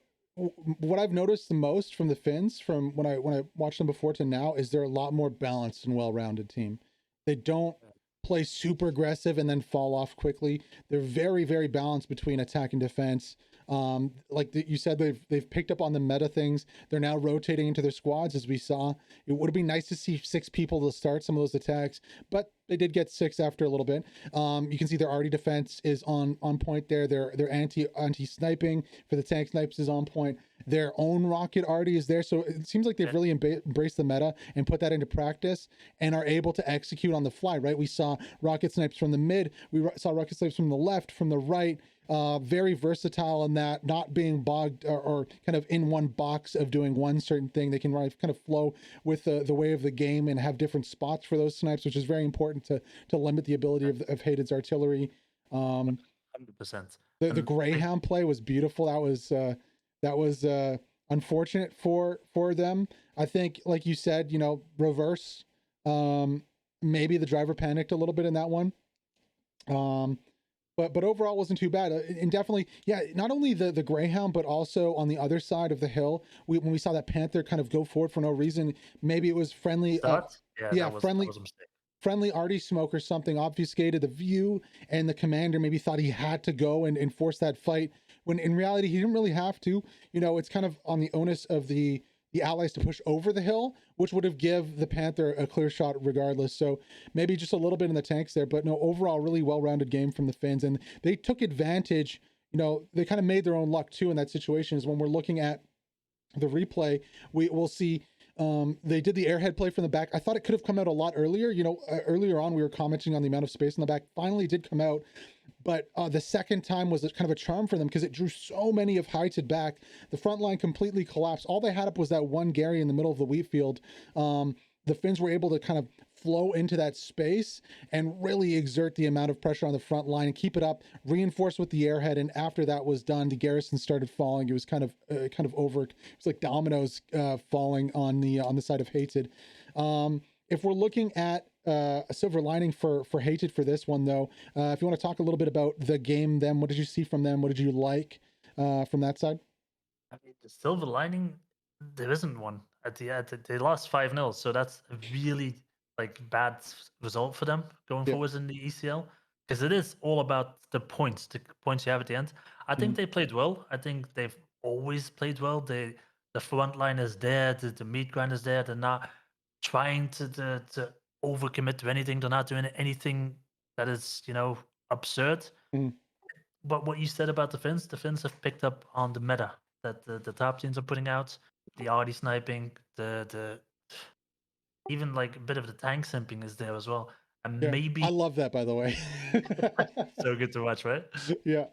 what I've noticed the most from the Finns, from when I watched them before to now, is they're a lot more balanced and well-rounded team. They don't play super aggressive and then fall off quickly. They're very, very balanced between attack and defense. Like you said, they've picked up on the meta things. They're now rotating into their squads, as we saw. It would have been nice to see 6 people to start some of those attacks, but they did get 6 after a little bit. You can see their arty defense is on point there. Their anti sniping for the tank snipes is on point. Their own rocket arty is there. So it seems like they've really embraced the meta and put that into practice and are able to execute on the fly, right? We saw rocket snipes from the mid. We saw rocket snipes from the left, from the right. Very versatile in that, not being bogged or kind of in one box of doing one certain thing. They can kind of flow with the way of the game and have different spots for those snipes, which is very important to limit the ability of Hated's artillery. 100%. The Greyhound play was beautiful. That was unfortunate for them. I think, like you said, reverse. Maybe the driver panicked a little bit in that one. But overall wasn't too bad. And definitely, yeah, not only the Greyhound, but also on the other side of the hill, when we saw that Panther kind of go forward for no reason, maybe it was friendly. Friendly arty smoke or something obfuscated the view, and the commander maybe thought he had to go and force that fight, when in reality he didn't really have to. It's kind of on the onus of the allies to push over the hill, which would have give the Panther a clear shot regardless. So maybe just a little bit in the tanks there, but no, overall really well-rounded game from the Finns, and they took advantage. They kind of made their own luck too in that situation. Is when we're looking at the replay, we'll see they did the Airhead play from the back. I thought it could have come out a lot earlier. Earlier on we were commenting on the amount of space in the back. Finally it did come out, but the second time was kind of a charm for them because it drew so many of Heighted back. The front line completely collapsed. All they had up was that one Gary in the middle of the wheat field. The Finns were able to kind of flow into that space and really exert the amount of pressure on the front line and keep it up, reinforce with the Airhead. And after that was done, the Garrison started falling. It was kind of over. It was like dominoes falling on the side of Hated. If we're looking at a silver lining for Hated for this one, though, if you want to talk a little bit about the game, then what did you see from them? What did you like from that side? I mean, the silver lining, there isn't one. At the end, they lost 5-0, so that's a really bad result for them going forwards in the ECL, because it is all about the points you have at the end. I think they played well. I think they've always played well. The front line is there, the meat grind is there. They're not trying to overcommit to anything. They're not doing anything that is absurd. But what you said about the Finns have picked up on the meta that the top teams are putting out. The arty sniping, the even a bit of the tank simping is there as well. And maybe I love that, by the way. so good to watch, right? Yeah.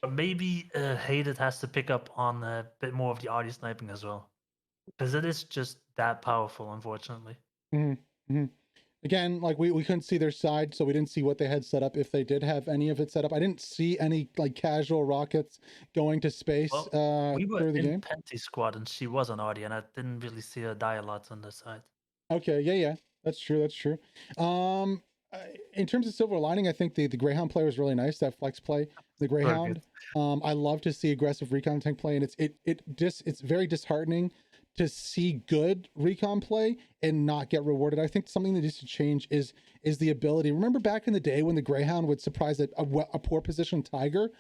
But maybe Hated has to pick up on a bit more of the arty sniping as well, because it is just that powerful, unfortunately. Again, we couldn't see their side, so we didn't see what they had set up, if they did have any of it set up. I didn't see any casual rockets going to space we were through the game. Penty's squad, and she was an arty, and I didn't really see her die a lot on the side. Okay, yeah, that's true. In terms of silver lining, I think the Greyhound play was really nice. That flex play, the Greyhound. I love to see aggressive recon tank play, and it's very disheartening to see good recon play and not get rewarded. I think something that needs to change is the ability. Remember back in the day when the Greyhound would surprise a poor position Tiger,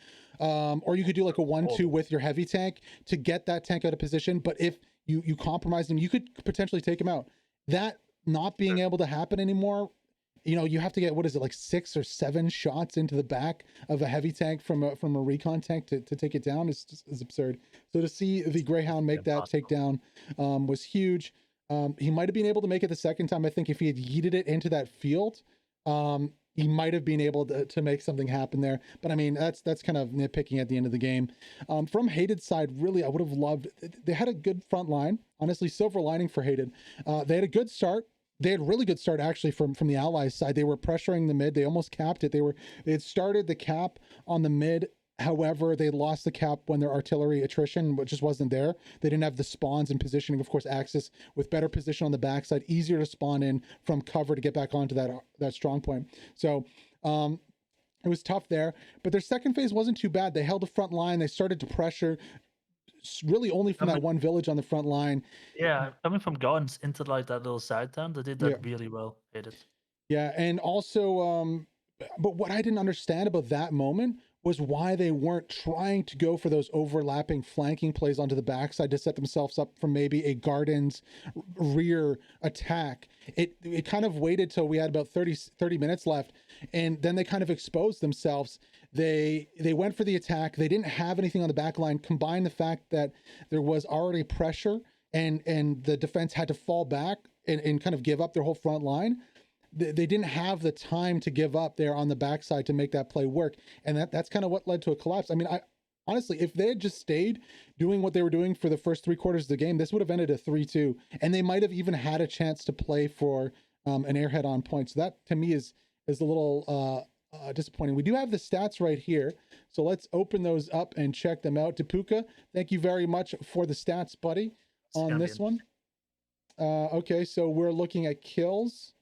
or you could do like a 1-2 with your heavy tank to get that tank out of position. But if you compromise them, you could potentially take him out. That not being able to happen anymore. You have to get, what is it, 6 or 7 shots into the back of a heavy tank from a recon tank to take it down is absurd. So to see the Greyhound make that takedown was huge. He might have been able to make it the second time. I think if he had yeeted it into that field, he might have been able to make something happen there. But I mean, that's kind of nitpicking at the end of the game. From Hated side, really, I would have loved, they had a good front line. Honestly, silver lining for Hated. They had a good start. They had a really good start actually from the Allies side. They were pressuring the mid. They almost capped it. They had started the cap on the mid. However, they lost the cap when their artillery attrition just wasn't there. They didn't have the spawns and positioning. Of course, Axis with better position on the backside, easier to spawn in from cover to get back onto that strong point. So it was tough there. But their second phase wasn't too bad. They held the front line. They started to pressure, really only from that one village on the front line. Yeah, coming from Gardens into like that little side town, they did that really well. Hated. Yeah, and also, but what I didn't understand about that moment was why they weren't trying to go for those overlapping flanking plays onto the backside to set themselves up for maybe a Garden's rear attack. It kind of waited till we had about 30 minutes left, and then they kind of exposed themselves. They went for the attack. They didn't have anything on the back line. Combine the fact that there was already pressure and the defense had to fall back and kind of give up their whole front line. They didn't have the time to give up there on the backside to make that play work. And that's kind of what led to a collapse. I mean, honestly, if they had just stayed doing what they were doing for the first 3 quarters of the game, this would have ended a 3-2. And they might have even had a chance to play for an Airhead on point. So that, to me, is a little disappointing. We do have the stats right here. So let's open those up and check them out. Tapuka, thank you very much for the stats, buddy, on this one. Okay, so we're looking at kills.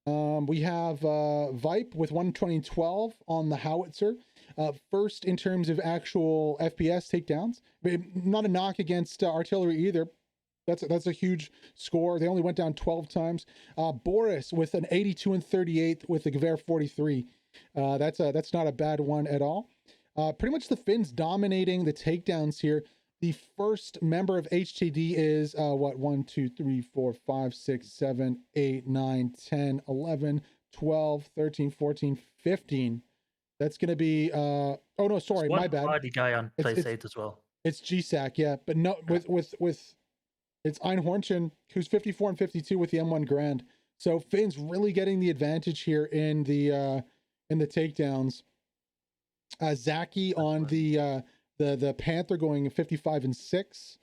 We have Vipe with 120-12 on the howitzer. First in terms of actual FPS takedowns. Not a knock against artillery either. That's a huge score. They only went down 12 times. Boris with an 82-38 with the Gewehr 43. That's not a bad one at all. Pretty much the Finns dominating the takedowns here. The first member of HTD is 1, 2, 3, 4, 5, 6, 7, 8, 9, 10, 11, 12, 13, 14, 15. That's going to be oh no, sorry, my bad. One guy on place 8 as well. It's GSAC, yeah, but no, with it's Einhornchen, who's 54 and 52 with the M1 Grand. So Finn's really getting the advantage here in the takedowns. Zaki on the Panther going 55 and 6.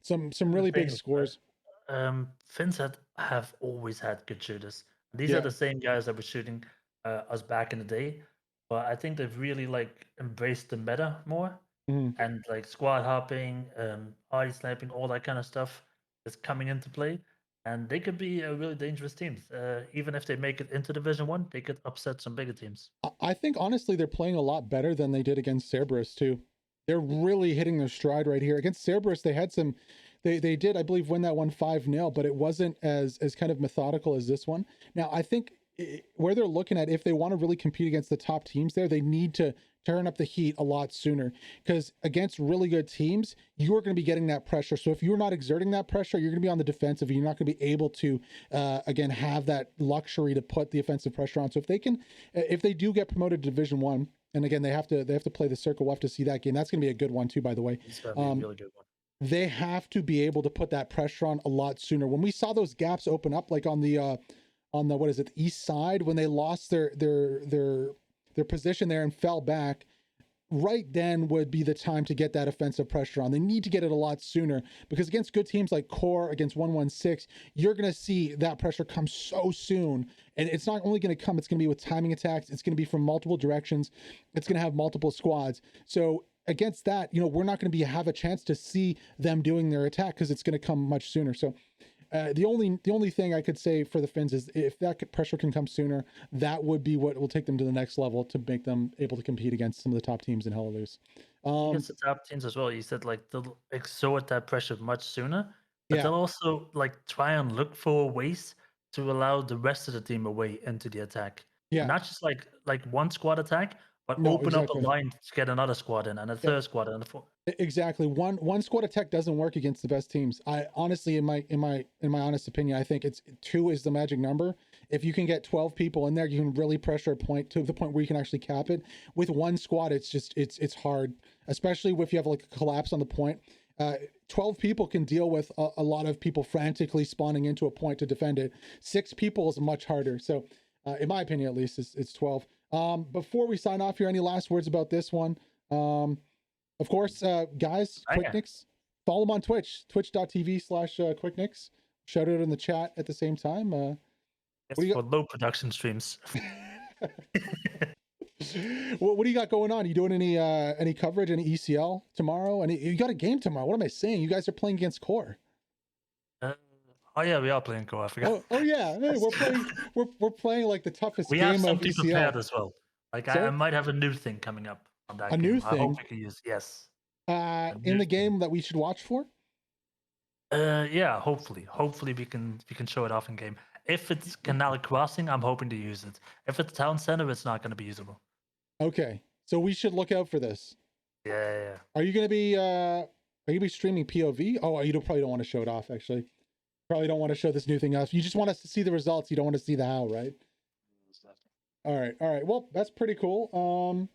Some really big scores. Finns have always had good shooters. These are the same guys that were shooting us back in the day, but I think they've really like embraced the meta more, and like squad hopping, party sniping, all that kind of stuff is coming into play, and they could be a really dangerous team. Even if they make it into Division 1, they could upset some bigger teams. I think honestly they're playing a lot better than they did against Cerberus too. They're really hitting their stride right here. Against Cerberus, they had some, they did, I believe, win that one 5-0, but it wasn't as kind of methodical as this one. Now, I think where they're looking at, if they want to really compete against the top teams there, they need to turn up the heat a lot sooner, because against really good teams, you're going to be getting that pressure. So if you're not exerting that pressure, you're going to be on the defensive, and you're not going to be able to, again, have that luxury to put the offensive pressure on. So if they do get promoted to Division 1, and again, they have to play the circle. We'll have to see that game. That's going to be a good one too, by the way. It's going to be a really good one. They have to be able to put that pressure on a lot sooner. When we saw those gaps open up, like on the what is it, the east side, when they lost their position there and fell back, right then would be the time to get that offensive pressure on. They need to get it a lot sooner, because against good teams like Core, against 116, you're going to see that pressure come so soon. And it's not only going to come, it's going to be with timing attacks. It's going to be from multiple directions. It's going to have multiple squads. So against that, we're not going to have a chance to see them doing their attack, because it's going to come much sooner. So the only thing I could say for the Finns is, if that pressure can come sooner, that would be what will take them to the next level to make them able to compete against some of the top teams in Hell or Loose. Against the top teams as well, you said like they'll exert that pressure much sooner, but they'll also like try and look for ways to allow the rest of the team away into the attack. Yeah, not just like one squad attack, but open up a line to get another squad in, and a third squad and a fourth. Exactly. One squad attack doesn't work against the best teams. I honestly, in my honest opinion, I think 2 is the magic number. If you can get 12 people in there, you can really pressure a point to the point where you can actually cap it. With one squad, it's hard, especially if you have like a collapse on the point. 12 people can deal with a lot of people frantically spawning into a point to defend it. 6 people is much harder. So In my opinion, at least, it's 12. Before we sign off here, any last words about this one? Of course, guys, QuickNicks, follow them on Twitch, twitch.tv/QuickNicks. Shout out in the chat at the same time. It's for low production streams. What do you got going on? You doing any coverage, any ECL tomorrow? And you got a game tomorrow. What am I saying? You guys are playing against Core. Oh yeah, we are playing Core. I forgot. Oh yeah, hey, we're playing like the toughest We game have of something ECL. prepared as well. Like I Sorry? might have a new thing coming up on that A game. new I thing? hope we can use. Yes. In the game that we should watch for? Yeah, hopefully we can show it off in game. If it's Canal Crossing, I'm hoping to use it. If it's Town Center, it's not going to be usable. Okay, so we should look out for this. Yeah. Are you gonna be streaming POV? Oh, you probably don't want to show it off. Actually, probably don't want to show this new thing off. You just want us to see the results. You don't want to see the how, right? All right. Well, that's pretty cool.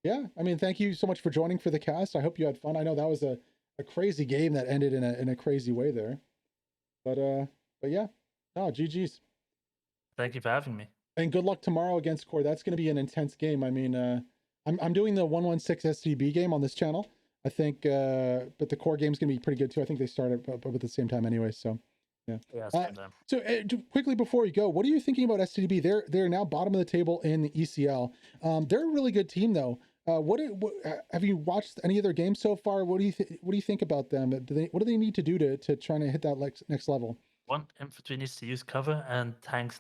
Yeah, I mean, thank you so much for joining for the cast. I hope you had fun. I know that was a crazy game that ended in a crazy way there. But yeah, no, GG's. Thank you for having me. And good luck tomorrow against Core. That's going to be an intense game. I mean, I'm doing the 116 STB game on this channel. I think, but the Core game's going to be pretty good too. I think they started up at the same time anyway. So, yeah. Yeah, same time. So quickly before you go, what are you thinking about STB? They're now bottom of the table in the ECL. They're a really good team though. What have you watched any of their games so far? What do you think about them? What do they need to do to try to hit that next level? One, infantry needs to use cover, and tanks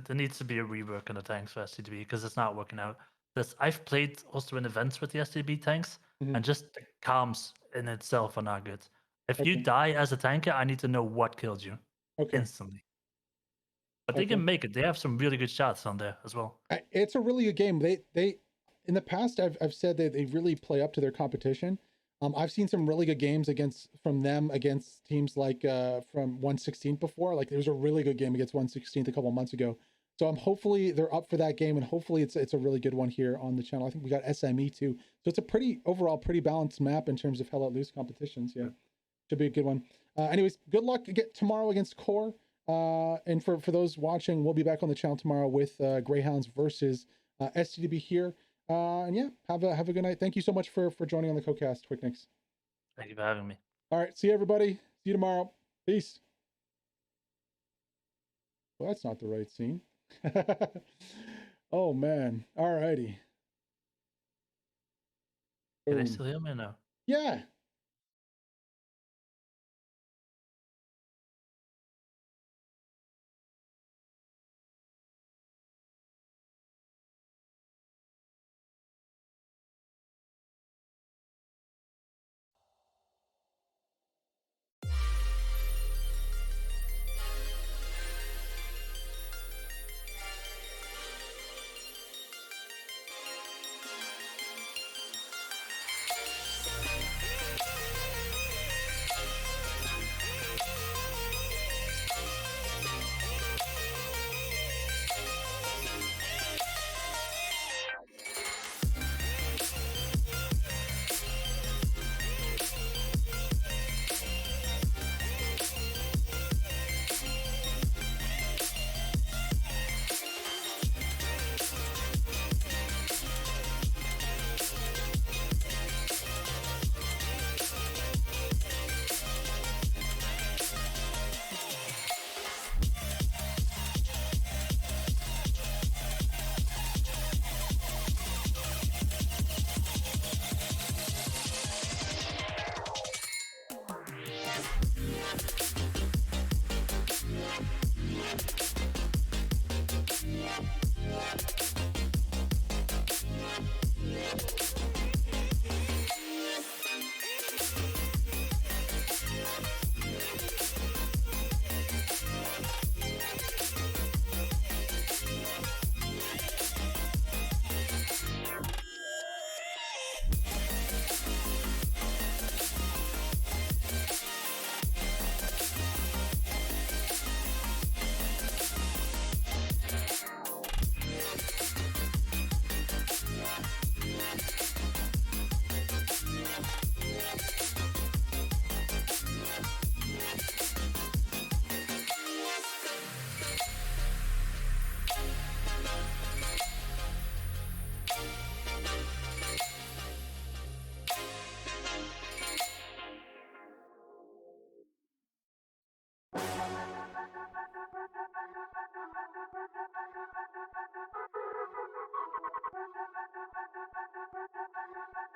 there needs to be a rework on the tanks for STB because it's not working out. I've played also in events with the STB tanks, and just the comms in itself are not good. If you die as a tanker, I need to know what killed you instantly. But they can make it. They have some really good shots on there as well. It's a really good game. They in the past I've said that they really play up to their competition. I've seen some really good games from them against teams like from 116 before. Like there was a really good game against 116 a couple months ago. So hopefully they're up for that game, and hopefully it's a really good one here on the channel. I think we got SME too. So it's a overall pretty balanced map in terms of hell let loose competitions. Yeah, should be a good one. Anyways, good luck tomorrow against Core. And for those watching, we'll be back on the channel tomorrow with Greyhounds versus STDB here. And yeah, have a good night. Thank you so much for joining on the CoCast, QuickNicks. Thank you for having me. All right, see you everybody. See you tomorrow. Peace. Well, that's not the right scene. Oh man. All righty. Can they still hear me now? Yeah. Yeah.